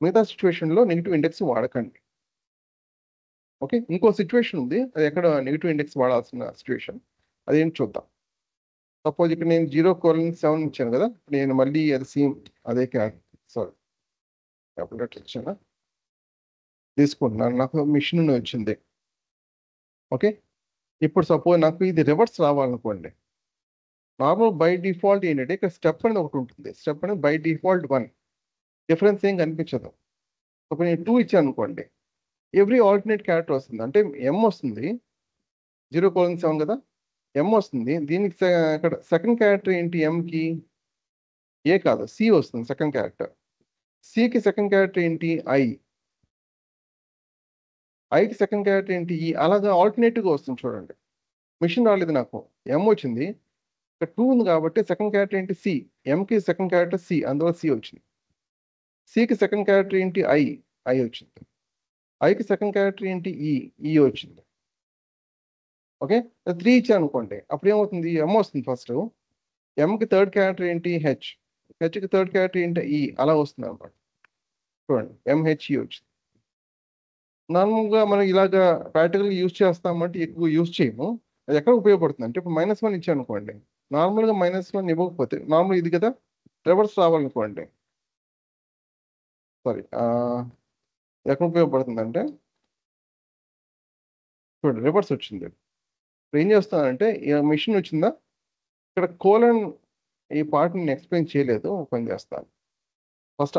మిగతా సిచ్యువేషన్లో నెగిటివ్ ఇండెక్స్ వాడకండి. ఓకే, ఇంకో సిచ్యువేషన్ ఉంది, అది ఎక్కడ నెగిటివ్ ఇండెక్స్ వాడాల్సిన సిచ్యువేషన్, అదేంటి చూద్దాం. సపోజ్ ఇక్కడ నేను 0:7 ఇచ్చాను కదా, నేను మళ్ళీ అది సేమ్ అదే సారీ ఇచ్చాను తీసుకుంటున్నాను, నాకు మిషన్ వచ్చింది. ఓకే, ఇప్పుడు సపోజ్ నాకు ఇది రివర్స్ రావాలనుకోండి, నార్మల్ బై డిఫాల్ట్ ఏంటంటే ఇక్కడ స్టెప్ అనేది ఒకటి ఉంటుంది, స్టెప్ అనేది బై డిఫాల్ట్ 1, డిఫరెన్స్ ఏం కనిపించదు. ఇప్పుడు నేను 2 ఇచ్చాను అనుకోండి, ఎవ్రీ ఆల్టర్నేట్ క్యారెక్టర్ వస్తుంది, అంటే ఎం వస్తుంది, 0:7 కదా, ఎం వస్తుంది, దీనికి ఇక్కడ సెకండ్ క్యారెక్టర్ ఏంటి, ఎంకి ఏ కాదు సి వస్తుంది సెకండ్ క్యారెక్టర్, సికి సెకండ్ క్యారెక్టర్ ఏంటి ఐ, ఐకి సెకండ్ క్యారెక్టర్ ఏంటి ఈ, అలాగా ఆల్టర్నేటివ్గా వస్తుంది. చూడండి, మిషన్ రాలేదు, నాకు ఎం వచ్చింది, ఇక్కడ 2 ఉంది కాబట్టి సెకండ్ క్యారెక్టర్ ఏంటి సి, ఎంకి సెకండ్ క్యారెక్టర్ సి, అందువల్ల సి వచ్చింది. సికి సెకండ్ క్యారెక్టర్ ఏంటి ఐ వచ్చింది, ఐకి సెకండ్ క్యారెక్టర్ ఏంటి ఈ వచ్చింది. ఓకే, 3 ఇచ్చాను అనుకోండి, అప్పుడు ఏమవుతుంది, ఎం వస్తుంది ఫస్ట్, ఎంకి థర్డ్ క్యారెక్టర్ ఏంటి హెచ్కి థర్డ్ క్యారెక్టర్ ఏంటి ఈ, అలా వస్తుంది అనమాట. చూడండి ఎంహెచ్ఈ వచ్చింది. నార్మల్గా మనం ఇలాగా ప్రాక్టికల్గా యూజ్ చేస్తామంటే ఎక్కువ యూజ్ చేయము, అది ఎక్కడ ఉపయోగపడుతుంది అంటే, ఇప్పుడు -1 ఇచ్చాను అనుకోండి, నార్మల్గా -1 ఇవ్వకపోతే నార్మల్ ఇది కదా, రివర్స్ రావాలనుకోండి, సారీ ఎక్కడ ఉపయోగపడుతుంది అంటే, చూడండి రివర్స్ వచ్చింది. ఇప్పుడు ఏం చేస్తానంటే, మిషన్ వచ్చిందా, ఇక్కడ కోలన్ ఈ పార్ట్ నేను ఎక్స్ప్లెయిన్ చేయలేదు, ఓపెన్ చేస్తాను. ఫస్ట్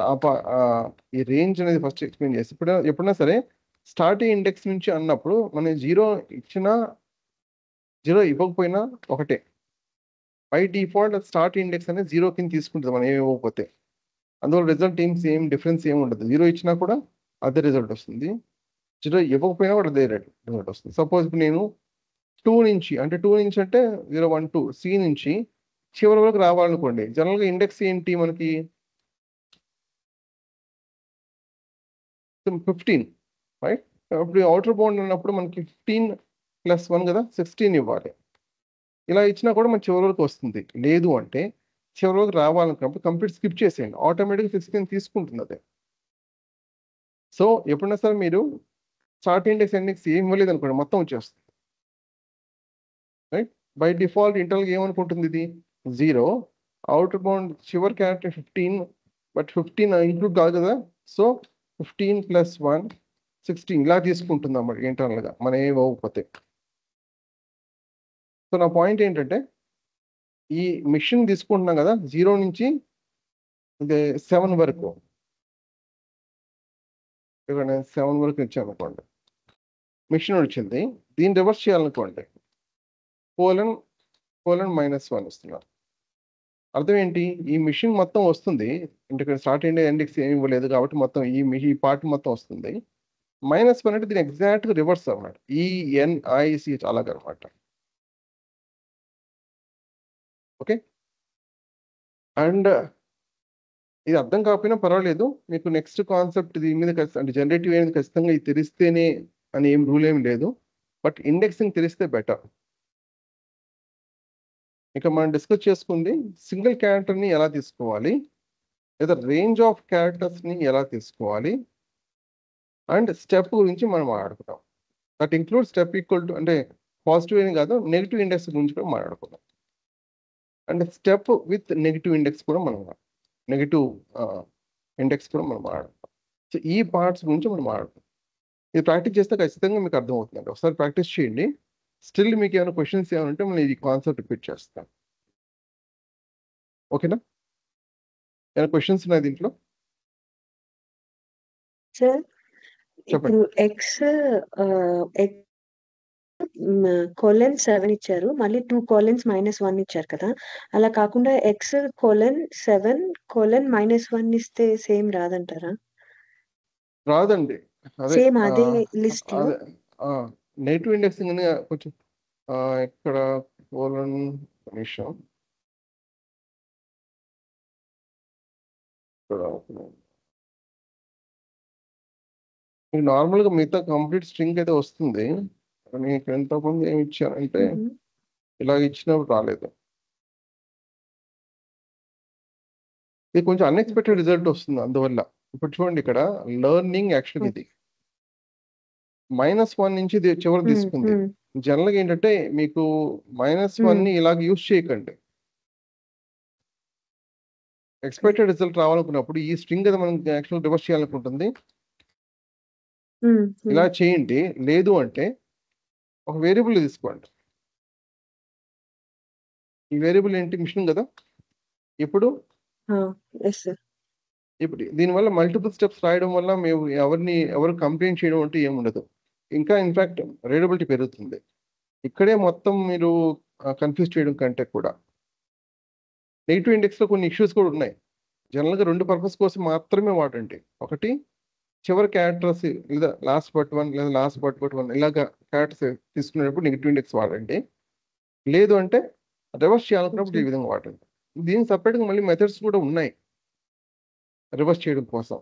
ఈ రేంజ్ అనేది ఫస్ట్ ఎక్స్ప్లెయిన్ చేసి, ఎప్పుడైనా సరే స్టార్టింగ్ ఇండెక్స్ నుంచి అన్నప్పుడు మనం 0 ఇచ్చినా 0 ఇవ్వకపోయినా ఒకటే. బై డిఫాల్ట్ స్టార్ట్ ఇండెక్స్ అనేది 0 కింద తీసుకుంటుంది మనం ఏమి ఇవ్వకపోతే. అందువల్ల రిజల్ట్ ఏం డిఫరెన్స్ ఏమి ఉండదు. 0 ఇచ్చినా కూడా అదే రిజల్ట్ వస్తుంది, 0 ఇవ్వకపోయినా కూడా అదే రిజల్ట్ వస్తుంది. సపోజ్ ఇప్పుడు నేను 2 నుంచి అంటే 0 1 2 సి నుంచి చివరి వరకు రావాలనుకోండి. జనరల్గా ఇండెక్స్ ఏంటి మనకి 15, రైట్? అప్పుడు అవుటర్ బౌండ్ అన్నప్పుడు మనకి 15 + 1 కదా, 16 ఇవ్వాలి. ఇలా ఇచ్చినా కూడా మన చివరి వరకు వస్తుంది. లేదు అంటే చివరి వరకు రావాలనుకున్నప్పుడు కంప్లీట్ స్కిప్ చేసేయండి, ఆటోమేటిక్గా 16 తీసుకుంటుంది అదే. సో ఎప్పుడైనా సరే మీరు స్టార్ట్ ఇండెక్స్ ఎండింగ్స్ ఏం ఇవ్వలేదు అనుకోండి, మొత్తం వచ్చేస్తుంది, రైట్? బై డిఫాల్ట్ ఇంటర్నల్గా ఏమనుకుంటుంది ఇది 0, అవుటర్ బౌండ్ చివరి క్యారెక్టర్ 15, బట్ 15 ఇంక్లూడ్ కాదు కదా. సో 15 + 1 16 ఇలా తీసుకుంటుంది అన్నమాట ఇంటర్నల్గా మనం ఏమి ఇవ్వకపోతే. సో నా పాయింట్ ఏంటంటే ఈ మిషన్ తీసుకుంటున్నాం కదా 0 నుంచి 7 వరకు. ఇక్కడ నేను 7 వరకు ఇచ్చాను అనుకోండి, మిషన్ వచ్చింది. దీన్ని రివర్స్ చేయాలనుకోండి, ::(-1) ఇస్తున్నారు. అర్థం ఏంటి? ఈ మిషన్ మొత్తం వస్తుంది అంటే ఇక్కడ స్టార్ట్ ఇండెక్స్ ఏమి ఇవ్వలేదు కాబట్టి మొత్తం ఈ పార్ట్ మొత్తం వస్తుంది. -1 అంటే దీని ఎగ్జాక్ట్గా రివర్స్ అన్నమాట, ENIC అలాగనమాట. ఓకే, అండ్ ఇది అర్థం కాకపోయినా పర్వాలేదు, మీకు నెక్స్ట్ కాన్సెప్ట్ దీని మీద అంటే జనరేటివ్ అనేది ఖచ్చితంగా ఇది తెలిస్తేనే అని ఏం రూల్ ఏం లేదు, బట్ ఇండెక్సింగ్ తెలిస్తే బెటర్. ఇక మనం డిస్కస్ చేసుకుంది సింగిల్ క్యారెక్టర్ని ఎలా తీసుకోవాలి, లేదా రేంజ్ ఆఫ్ క్యారెక్టర్స్ని ఎలా తీసుకోవాలి, అండ్ స్టెప్ గురించి మనం మాట్లాడుకుందాం. That include step equal to అంటే పాజిటివ్ అని కాదు, నెగిటివ్ ఇండెక్స్ గురించి కూడా మాట్లాడుకుందాం. And step with negative index కూడా మనం మాట్లాడుతాం. సో ఈ పార్ట్స్ గురించి మనం మాట్లాడుతాం. ఇది ప్రాక్టీస్ చేస్తే ఖచ్చితంగా మీకు అర్థమవుతుందండి. ఒకసారి ప్రాక్టీస్ చేయండి. స్టిల్ మీకు ఏమైనా క్వశ్చన్స్ ఏమైనా ఉంటే మనం ఈ కాన్సెప్ట్ రిపీట్ చేస్తాం. ఓకేనా? ఏమైనా క్వశ్చన్స్ ఉన్నాయి దీంట్లో? సార్ చెప్పండి. ఇప్పుడు :7 ఇచ్చారు, మళ్ళీ 2 కోలన్స్ -1 ఇచ్చారు కదా. అలా కాకుండా X:7:-1 ఇస్తే సేమ్ రాదంటారా? రాదండి. అదే సేమ్ అదే లిస్ట్ లో అదే నెగిటివ్ ఇండెక్సింగ్ అని కొంచెం ఇక్కడ నిమిషం నార్మల్గా మిగతా కంప్లీట్ స్ట్రింగ్ అయితే వస్తుంది. మీకు ఎంతమంది ఏమి ఇచ్చారంటే ఇలా ఇచ్చినప్పుడు రాలేదు. ఇది కొంచెం అన్ఎక్స్పెక్టెడ్ రిజల్ట్ వస్తుంది అందువల్ల. ఇప్పుడు చూడండి, ఇక్కడ లెర్నింగ్ యాక్షన్ ఇది -1 నుంచి చివరి తీసుకుంది. జనరల్గా ఏంటంటే మీకు -1ని ఇలాగ యూజ్ చేయకండి. ఎక్స్పెక్టెడ్ రిజల్ట్ రావాలనుకున్నప్పుడు ఈ స్ట్రింగ్ కదా మనం యాక్చువల్ రివర్స్ చేయాలనుకుంటుంది, ఇలా చేయండి. లేదు అంటే ఒక వేరియబుల్ తీసుకోండి. ఈ వేరియబుల్ ఏంటి? మిషన్ కదా. ఇప్పుడు దీనివల్ల మల్టిపుల్ స్టెప్స్ రాయడం వల్ల మేము ఎవరు కంప్లైంట్ చేయడం అంటే ఏముండదు. ఇంకా ఇన్ఫాక్ట్ రీడబిలిటీ పెరుగుతుంది. ఇక్కడే మొత్తం మీరు కన్ఫ్యూజ్ చేయడం కంటే కూడా నెగిటివ్ ఇండెక్స్లో కొన్ని ఇష్యూస్ కూడా ఉన్నాయి. జనరల్గా 2 పర్పస్ కోసం మాత్రమే వాడండి. ఒకటి చివరి క్యారెక్టర్స్, లేదా లాస్ట్ బట్ 1 లేదా లాస్ట్ బట్ 1 ఇలాగ క్యారెక్టర్స్ తీసుకునేటప్పుడు నెగిటివ్ ఇండెక్స్ వాడండి. లేదు అంటే రివర్స్ చేయాలనుకున్నప్పుడు ఈ విధంగా వాడండి. దీనికి సపరేట్గా మళ్ళీ మెథడ్స్ కూడా ఉన్నాయి రివర్స్ చేయడం కోసం.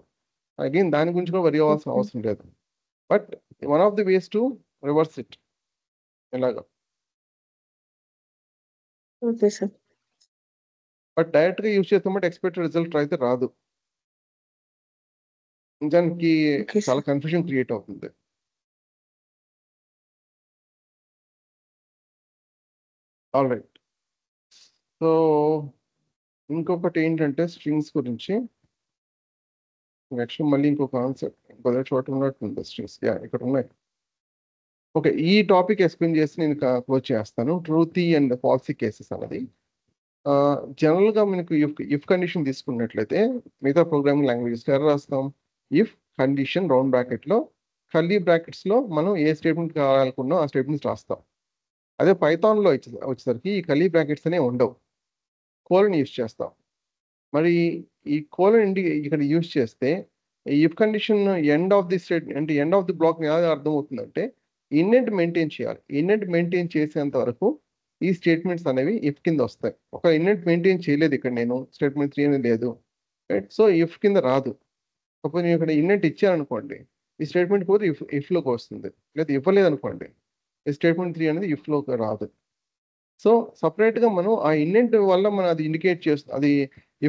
అగైన్ దాని గురించి కూడా వరి అవ్వాల్సిన అవసరం లేదు. But one of the ways to reverse it ఇలాగా. Okay sir. బట్ డైరెక్ట్గా యూజ్ చేస్తామంటే ఎక్స్పెక్టెడ్ రిజల్ట్ అయితే రాదు. నిజానికి చాలా కన్ఫ్యూజన్ క్రియేట్ అవుతుంది. All right. సో ఇంకొకటి ఏంటంటే స్ట్రింగ్స్ గురించి యాక్చువల్ మళ్ళీ ఇంకో కాన్సెప్ట్ ఇంకో చోట ఉన్నట్టుంది. స్ట్రింగ్స్ ఇక్కడ ఉన్నాయి. ఓకే, ఈ టాపిక్ ఎక్స్ప్లెయిన్ చేసి నేను క్లోజ్ చేస్తాను. ట్రూతీ అండ్ ఫాల్సీ కేసెస్ అన్నది జనరల్గా మనకు ఇఫ్ కండిషన్ తీసుకున్నట్లయితే మిగతా ప్రోగ్రామింగ్ లాంగ్వేజెస్ ఎలా రాస్తాం? ఇఫ్ కండిషన్ రౌండ్ బ్రాకెట్లో కర్లీ బ్రాకెట్స్లో మనం ఏ స్టేట్మెంట్ కావాలనుకున్నాం ఆ స్టేట్మెంట్స్ రాస్తాం. అదే పైథాన్లో వచ్చేసరికి ఈ కర్లీ బ్రాకెట్స్ అనేవి ఉండవు, కోలన్ యూస్ చేస్తాం. మరి ఈ కోలన్ ఇక్కడ యూస్ చేస్తే if condition end of the state అంటే ఎండ్ ఆఫ్ ది బ్లాక్ ఎలా అర్థమవుతుందంటే ఇన్నెంట్ మెయింటైన్ చేయాలి. ఇన్నెంట్ మెయింటైన్ చేసేంత వరకు ఈ స్టేట్మెంట్స్ అనేవి ఇఫ్ కింద వస్తాయి. ఒక ఇన్నెంట్ మెయింటైన్ చేయలేదు ఇక్కడ, నేను స్టేట్మెంట్ 3 అనేది లేదు, రైట్? సో ఇఫ్ కింద రాదు. సపోజ్ నేను ఇక్కడ ఇన్నెంట్ ఇచ్చాననుకోండి, ఈ స్టేట్మెంట్ పోతే ఇఫ్లోకి వస్తుంది. లేదా ఇవ్వలేదు అనుకోండి, ఈ స్టేట్మెంట్ 3 అనేది ఇఫ్లోకి రాదు. సో సపరేట్గా మనం ఆ ఇన్నెంట్ వల్ల మనం అది ఇండికేట్ చేస్తుంది, అది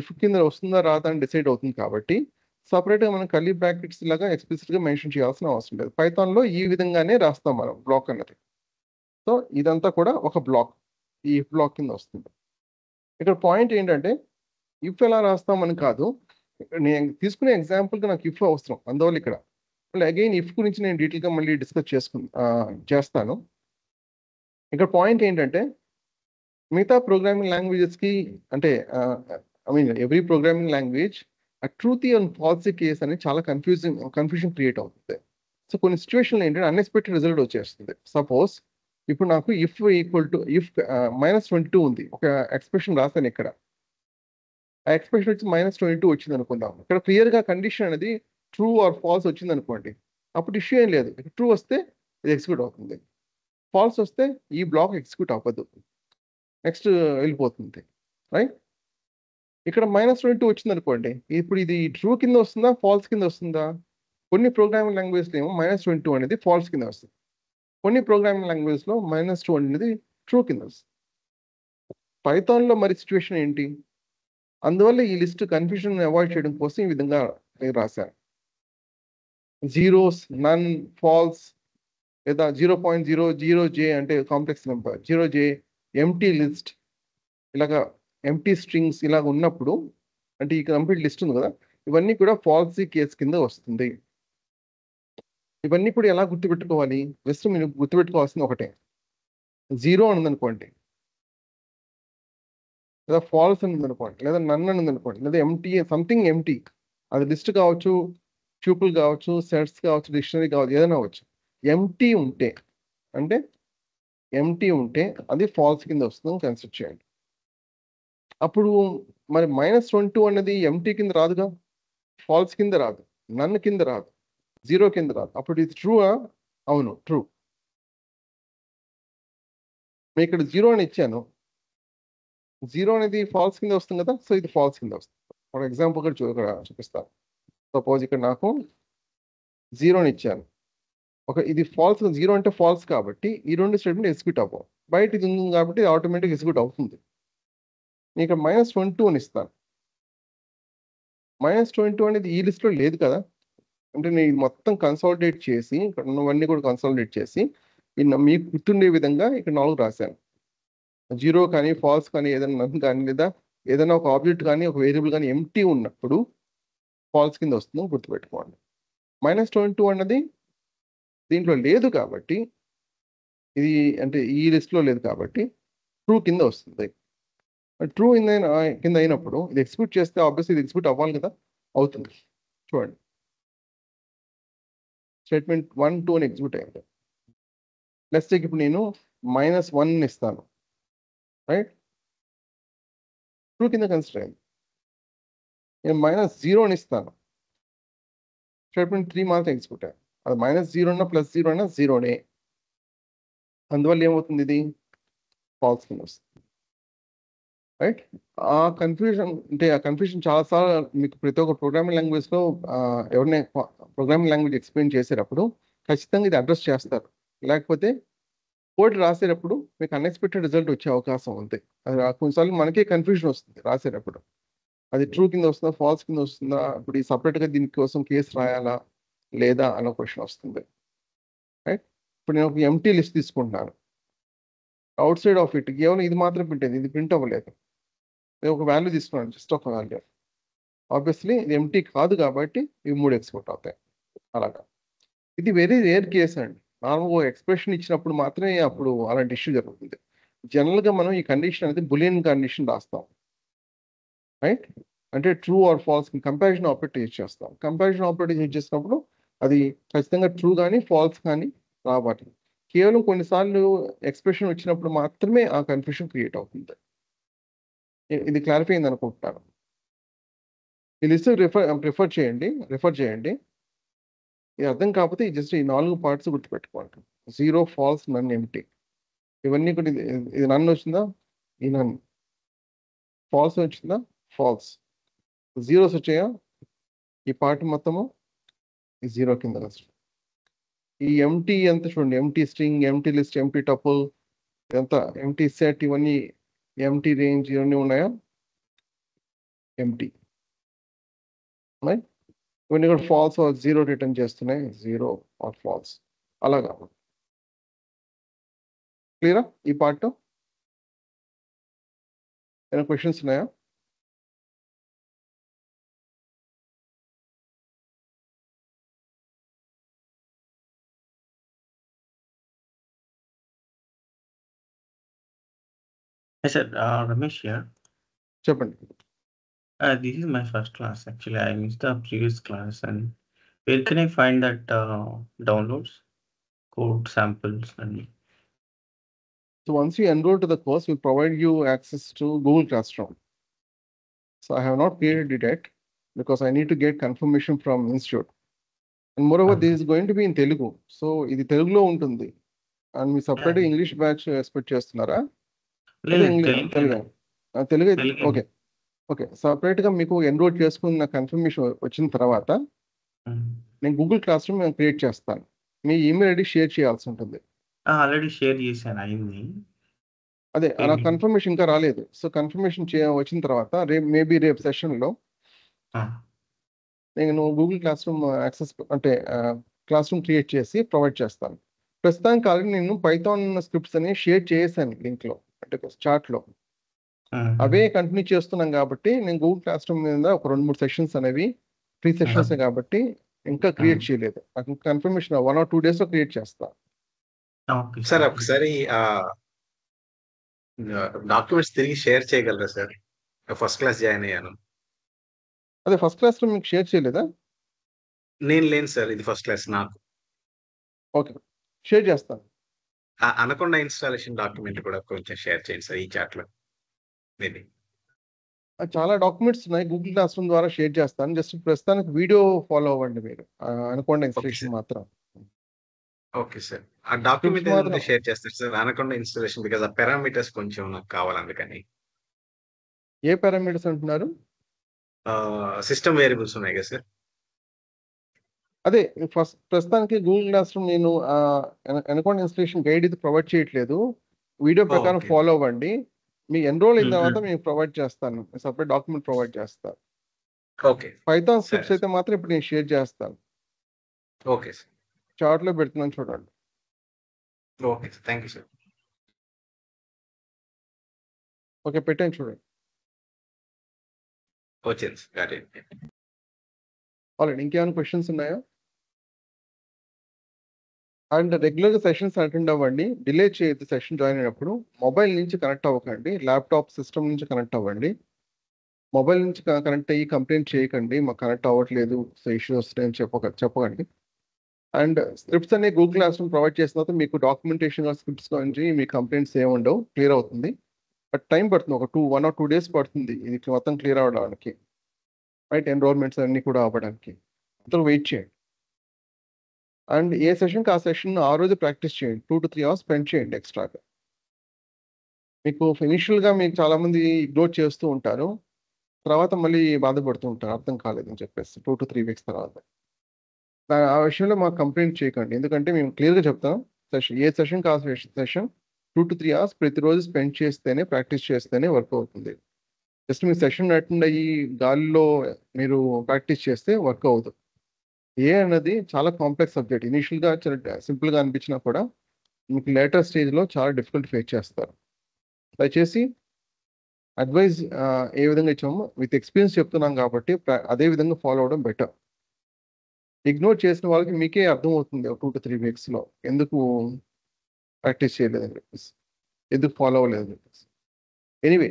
ఇఫ్ కింద వస్తుందా రాదా అని డిసైడ్ అవుతుంది. కాబట్టి సపరేట్గా మనం కర్లీ బ్రాకెట్స్ లాగా ఎక్స్ప్లిసిట్గా మెన్షన్ చేయాల్సిన అవసరం లేదు. పైథాన్లో ఈ విధంగానే రాస్తాం మనం బ్లాక్ అన్నది. సో ఇదంతా కూడా ఒక బ్లాక్, ఈ ఇఫ్ బ్లాక్ కింద వస్తుంది. ఇక్కడ పాయింట్ ఏంటంటే ఇఫ్ ఎలా రాస్తామని కాదు, నేను తీసుకునే ఎగ్జాంపుల్గా నాకు ఇఫ్ అవసరం, అందువల్ల ఇక్కడ మళ్ళీ అగైన్ ఇఫ్ గురించి నేను డీటెయిల్గా మళ్ళీ డిస్కస్ చేస్తాను. ఇక్కడ పాయింట్ ఏంటంటే మిగతా ప్రోగ్రామింగ్ లాంగ్వేజెస్కి అంటే ఎవ్రీ ప్రోగ్రామింగ్ లాంగ్వేజ్ ఆ ట్రూతీ అండ్ ఫాల్సీ కేస్ అనేది చాలా కన్ఫ్యూజన్ క్రియేట్ అవుతుంది. సో కొన్ని సిచ్యువేషన్లో ఏంటంటే అన్ఎక్స్పెక్టెడ్ రిజల్ట్ వచ్చేస్తుంది. సపోజ్ ఇప్పుడు నాకు ఇఫ్ ఈక్వల్ టు ఇఫ్ -22 ఉంది, ఒక ఎక్స్ప్రెషన్ రాస్తాను ఇక్కడ, ఆ ఎక్స్ప్రెషన్ వచ్చి -22 వచ్చింది అనుకుందాం. ఇక్కడ క్లియర్గా కండిషన్ అనేది ట్రూ ఆర్ ఫాల్స్ వచ్చింది అనుకోండి, అప్పుడు ఇష్యూ ఏం లేదు. ట్రూ వస్తే ఇది ఎగ్జిక్యూట్ అవుతుంది, ఫాల్స్ వస్తే ఈ బ్లాక్ ఎగ్జిక్యూట్ అవ్వదు, నెక్స్ట్ వెళ్ళిపోతుంది, రైట్? ఇక్కడ -22 వచ్చింది అనుకోండి, ఇప్పుడు ఇది ట్రూ కింద వస్తుందా ఫాల్స్ కింద వస్తుందా? కొన్ని ప్రోగ్రామింగ్ లాంగ్వేజ్లో ఏమో -22 అనేది ఫాల్స్ కింద వస్తుంది, కొన్ని ప్రోగ్రామింగ్ లాంగ్వేజ్లో -2 అనేది ట్రూ కింద వస్తుంది. పైథాన్లో మరి సిచ్యువేషన్ ఏంటి? అందువల్ల ఈ లిస్ట్ కన్ఫ్యూజన్ అవాయిడ్ చేయడం కోసం ఈ విధంగా రాశాను. జీరోస్, నన్, ఫాల్స్, లేదా 0.00j అంటే complex number, 0j, empty list, ఇలాగా ఎంటీ స్ట్రింగ్స్ ఇలాగ ఉన్నప్పుడు అంటే ఈ కంప్లీట్ లిస్ట్ ఉంది కదా, ఇవన్నీ కూడా ఫాల్సీ కేస్ కింద వస్తుంది. ఇవన్నీ కూడా ఎలా గుర్తుపెట్టుకోవాలి? జస్ట్ మీరు గుర్తుపెట్టుకోవాల్సింది ఒకటే, 0 అని ఉందనుకోండి, లేదా ఫాల్స్ అని ఉందనుకోండి, లేదా నన్ అని ఉందనుకోండి, లేదా ఎంటీ సంథింగ్ ఎంటీ, అది లిస్ట్ కావచ్చు, ట్యూపుల్ కావచ్చు, సెట్స్ కావచ్చు, డిక్షనరీ కావచ్చు, ఏదైనా అవ్వచ్చు. ఎంటీ ఉంటే అది ఫాల్స్ కింద వస్తుంది కన్సిడర్ చేయండి. అప్పుడు మరి -22 అనేది ఎంటీ కింద రాదుగా, ఫాల్స్ కింద రాదు, నన్ కింద రాదు, 0 కింద రాదు. అప్పుడు ఇది ట్రూ? అవును, ట్రూ. నేను ఇక్కడ 0 అని ఇచ్చాను, 0 అనేది ఫాల్స్ కింద వస్తుంది కదా, సో ఇది ఫాల్స్ కింద వస్తుంది. ఫర్ ఎగ్జాంపుల్ ఇక్కడ చూపిస్తాను. సపోజ్ ఇక్కడ నాకు 0 అని ఇచ్చాను, ఇది ఫాల్స్, 0 అంటే ఫాల్స్ కాబట్టి ఈ రెండు స్టేట్మెంట్ ఎగ్జిక్యూట్ అవ్వవు. బయట ఇది ఉంది కాబట్టి ఆటోమేటిక్ ఎగ్జిక్యూట్ అవుతుంది. నేను ఇక్కడ -22 అని ఇస్తాను, -22 అనేది ఈ లిస్ట్లో లేదు కదా, అంటే నేను ఇది మొత్తం కన్సాలిడేట్ చేసి ఇక్కడ ఉన్నవన్నీ కూడా కన్సాలిడేట్ చేసి మీకు గుర్తుండే విధంగా ఇక్కడ 4 రాశాను. 0 కానీ ఫాల్స్ కానీ ఏదైనా నన్ కానీ లేదా ఏదైనా ఒక ఆబ్జెక్ట్ కానీ ఒక వేరియబుల్ కానీ ఎంటీ ఉన్నప్పుడు ఫాల్స్ కింద వస్తుందో గుర్తుపెట్టుకోండి. -22 అన్నది దీంట్లో లేదు కాబట్టి, ఇది అంటే ఈ లిస్ట్లో లేదు కాబట్టి ట్రూ కింద వస్తుంది. ట్రూ కింద అయినప్పుడు ఇది ఎగ్జిక్యూట్ చేస్తే ఆబ్వియస్లీ ఇది ఎగ్జిక్యూట్ అవ్వాలి కదా, అవుతుంది. చూడండి, స్టేట్మెంట్ 1, 2 అని ఎగ్జిక్యూట్ అయ్యింది. నెక్స్ట్ ఇప్పుడు నేను -1 ఇస్తాను, రైట్? ట్రూ కింద కన్సిడర్ అయింది. నేను -0 అని ఇస్తాను, స్టేట్మెంట్ 3 మాత్రం ఎగ్జిక్యూట్ అయ్యింది. అది -0 అన్నా +0 అన్నా 0నే, అందువల్ల ఏమవుతుంది, ఇది ఫాల్స్ కింద వస్తుంది, రైట్? ఆ కన్ఫ్యూజన్ చాలాసార్లు మీకు ప్రతి ఒక్క ప్రోగ్రామింగ్ లాంగ్వేజ్లో ఎవరిని ప్రోగ్రామింగ్ లాంగ్వేజ్ ఎక్స్ప్లెయిన్ చేసేటప్పుడు ఖచ్చితంగా ఇది అడ్రస్ చేస్తారు. లేకపోతే కోడ్ రాసేటప్పుడు మీకు అన్ఎక్స్పెక్టెడ్ రిజల్ట్ వచ్చే అవకాశం ఉంది. అది కొన్నిసార్లు మనకే కన్ఫ్యూజన్ వస్తుంది రాసేటప్పుడు, అది ట్రూ కింద వస్తుందా ఫాల్స్ కింద వస్తుందా, ఇప్పుడు ఈ సపరేట్గా దీనికోసం కేసు రాయాలా లేదా అన్న క్వశ్చన్ వస్తుంది, రైట్? ఇప్పుడు నేను ఒక ఎంటీ లిస్ట్ తీసుకుంటున్నాను, అవుట్ సైడ్ ఆఫ్ ఇట్ కేవలం ఇది మాత్రం ప్రింట్ అయింది, ఇది ప్రింట్ అవ్వలేదు. నేను ఒక వాల్యూ తీసుకున్నాను, జస్ట్ ఒక వాల్యూ, ఆబ్వియస్లీ ఇది ఎంటీ కాదు కాబట్టి ఇవి 3 ఎగ్జిక్యూట్ అవుతాయి. అలాగా ఇది వెరీ రేర్ కేస్ అండి. నార్మల్గా ఎక్స్ప్రెషన్ ఇచ్చినప్పుడు మాత్రమే అప్పుడు అలాంటి ఇష్యూ జరుగుతుంది. జనరల్గా మనం ఈ కండిషన్ అనేది బులియన్ కండిషన్ రాస్తాం, రైట్? అంటే true or false comparison operator use చేస్తాం. కంపారిజన్ ఆపరేటర్ యూజ్ చేసినప్పుడు అది ఖచ్చితంగా ట్రూ కానీ ఫాల్స్ కానీ రావాలి. కేవలం కొన్నిసార్లు ఎక్స్ప్రెషన్ వచ్చినప్పుడు మాత్రమే ఆ కన్ఫ్యూషన్ క్రియేట్ అవుతుంది. ఇది క్లారిఫై అయింది అనుకుంటున్నాను. ఈ లిస్ట్ రిఫర్ చేయండి. ఇది అర్థం కాకపోతే జస్ట్ ఈ 4 పార్ట్స్ గుర్తుపెట్టుకోండి. 0, ఫాల్స్, నన్, ఎంప్టీ. ఇవన్నీ కూడా ఇది నన్ వచ్చిందా? ఈ నన్. ఫాల్స్ వచ్చిందా? ఫాల్స్. జీరోస్ వచ్చాయా? ఈ పార్ట్ మొత్తము ఈ 0 కింద వస్తుంది. ఈ ఎంటీ ఎంత చూడండి, empty string, empty list, empty tuple, ఇదంతా ఎంటీ సెట్, ఇవన్నీ ఎంటీ రేంజ్, ఇవన్నీ ఉన్నాయా? ఎంటీ. ఇవన్నీ కూడా ఫాల్స్ ఆర్ 0 రిటర్న్ చేస్తున్నాయి. 0 ఆర్ ఫాల్స్. అలాగా క్లియరా ఈ పార్ట్? ఏమైనా క్వశ్చన్స్ ఉన్నాయా? Hi sir, Ramesh here. చెప్పండి. This is my first class. Actually, I missed the previous class. And where can I find that downloads, code samples, and So once you enroll to the course, we provide you access to Google Classroom. So I have not created it yet because I need to get confirmation from institute. And moreover, this is going to be in Telugu. So ఇది తెలుగులో ఉంటుంది. And me separate English batch expect చేస్తున్నారా? తెలుగు ఓకే. సపరేట్గా మీకు ఎన్రోల్ చేసుకున్న కన్ఫర్మేషన్ వచ్చిన తర్వాత నేను గూగుల్ క్లాస్ రూమ్ క్రియేట్ చేస్తాను. మీ ఈమెయిల్ ఐడి షేర్ చేయాల్సి ఉంటుంది. ఆల్రెడీ షేర్ చేశాను, అయింది. అదే నాకు కన్ఫర్మేషన్ ఇంకా రాలేదు. సో కన్ఫర్మేషన్ వచ్చిన తర్వాత రేపు సెషన్లో నేను గూగుల్ క్లాస్ రూమ్ యాక్సెస్ అంటే క్లాస్ రూమ్ క్రియేట్ చేసి ప్రొవైడ్ చేస్తాను. ప్రస్తుతానికి ఆల్రెడీ నేను పైథాన్ స్క్రిప్ట్స్ అని షేర్ చేశాను లింక్లో, అంటే చాట్లో. అవే కంటిన్యూ చేస్తున్నాం కాబట్టి నేను గూగుల్ క్లాస్ రూమ్ మీద ఒక 2-3 సెషన్స్ అనేవి ఫ్రీ సెషన్స్ కాబట్టి ఇంకా క్రియేట్ చేయలేదు. నాకు కన్ఫర్మేషన్ 1 or 2 days లో క్రియేట్ చేస్తాను. సార్ ఒకసారి డాక్యుమెంట్స్ తిరిగి షేర్ చేయగలరా సార్? ఫస్ట్ క్లాస్ జాయిన్ అయ్యాను. అదే ఫస్ట్ క్లాస్ లో మీకు షేర్ చేయలేదా? నేను లేను సార్, ఇది ఫస్ట్ క్లాస్ నాకు. ఓకే, షేర్ చేస్తాను. అనకొండ ఇన్స్టాలేషన్ డాక్యుమెంట్ కూడా కొంచెం షేర్ చేయండి సార్ ఈ చాట్ లో. మేబీ చాలా డాక్యుమెంట్స్ ఉన్నాయి, గూగుల్ క్లాస్ రూమ్ ద్వారా షేర్ చేస్తాను. జస్ట్ ప్రస్తుతానికి వీడియో ఫాలో అవ్వండి మీరు, అనకొండ ఇన్స్టాలేషన్ మాత్రం. ఓకే సార్, ఆ డాక్యుమెంట్ షేర్ చేస్తారు సార్ అనకొండ ఇన్స్టాలేషన్, బికాజ్ ఆ పారామీటర్స్ కొంచెం నాకు కావాలి అందుకని. ఏ పారామీటర్స్ అంటున్నారు? సిస్టమ్ వేరియబుల్స్ ఉన్నాయి కదా సార్. అదే ప్రస్తుతానికి గూగుల్ క్లాస్ రూమ్ నేను అనకొండ ఇన్స్టాలేషన్ గైడ్ ఇది ప్రొవైడ్ చేయట్లేదు. వీడియో ప్రకారం ఫాలో అవ్వండి. మీ ఎన్రోల్ అయిన తర్వాత మీకు ప్రొవైడ్ చేస్తాను, సపరేట్ డాక్యుమెంట్ ప్రొవైడ్ చేస్తాను. ఓకే, పైథాన్ స్క్రిప్ట్స్ అయితే మాత్రం ఇప్పుడు నేను షేర్ చేస్తాను. ఓకే సార్, చార్ట్ లో పెడుతున్నాను చూడండి. Okay sir, thank you sir. Okay, పెట్టాను చూడండి. వచ్చింది సార్. ఆల్రెడీ ఇంకేమైనా క్వశ్చన్స్ ఉన్నాయా? అండ్ రెగ్యులర్గా సెషన్స్ అటెండ్ అవ్వండి, డిలే చేయొద్దు. సెషన్ జాయిన్ అయినప్పుడు మొబైల్ నుంచి కనెక్ట్ అవ్వకండి, ల్యాప్టాప్ సిస్టమ్ నుంచి కనెక్ట్ అవ్వండి. మొబైల్ నుంచి కనెక్ట్ అయ్యి కంప్లైంట్ చేయకండి, మాకు కనెక్ట్ అవ్వట్లేదు, సో ఇష్యూస్ వస్తాయని చెప్పకండి. అండ్ స్క్రిప్ట్స్ అనే గూగుల్ క్లాస్ రూమ్ ప్రొవైడ్ చేసిన తర్వాత మీకు డాక్యుమెంటేషన్ స్క్రిప్ట్స్ నుంచి మీ కంప్లైంట్స్ ఏమి ఉండవు, క్లియర్ అవుతుంది. బట్ టైం పడుతుంది, 1 or 2 days పడుతుంది ఇది మొత్తం క్లియర్ అవ్వడానికి, రైట్? ఎన్రోల్మెంట్స్ అన్నీ కూడా అవ్వడానికి అంతా వెయిట్ చేయండి. అండ్ ఏ సెషన్కి ఆ సెషన్ ఆ రోజు ప్రాక్టీస్ చేయండి, 2 to 3 hours స్పెండ్ చేయండి ఎక్స్ట్రాగా. మీకు ఇనిషియల్గా మీకు చాలామంది ఇగ్నోర్ చేస్తూ ఉంటారు, తర్వాత మళ్ళీ బాధపడుతూ ఉంటారు అర్థం కాలేదని చెప్పేసి 2 to 3 weeks తర్వాత. ఆ విషయంలో మాకు కంప్లైంట్ చేయకండి, ఎందుకంటే మేము క్లియర్గా చెప్తాం. ఏ సెషన్కి ఆ సెషన్ 2 to 3 hours ప్రతిరోజు స్పెండ్ చేస్తేనే, ప్రాక్టీస్ చేస్తేనే వర్క్ అవుతుంది. జస్ట్ మీరు సెషన్ అటెండ్ అయ్యి గాలిలో మీరు ప్రాక్టీస్ చేస్తే వర్క్ అవుతుంది. ఏ అన్నది చాలా కాంప్లెక్స్ సబ్జెక్ట్. ఇనిషియల్గా చాలా సింపుల్గా అనిపించినా కూడా మీకు లేటర్ స్టేజ్లో చాలా డిఫికల్ట్ ఫేస్ చేస్తారు. దయచేసి అడ్వైజ్ ఏ విధంగా ఇచ్చామో విత్ ఎక్స్పీరియన్స్ చెప్తున్నాం కాబట్టి అదే విధంగా ఫాలో అవడం బెటర్. ఇగ్నోర్ చేసిన వాళ్ళకి మీకే అర్థమవుతుంది 2 to 3 weeksలో ఎందుకు ప్రాక్టీస్ చేయలేదని చెప్పేసి, ఎందుకు ఫాలో అవ్వలేదని చెప్పేసి. ఎనీవే,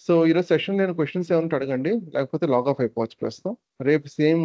సో ఈరోజు సెషన్ నేను క్వశ్చన్స్ ఏమంటే అడగండి, లేకపోతే లాగ్ ఆఫ్ అయిపోవచ్చు ప్రస్తుతం. రేపు సేమ్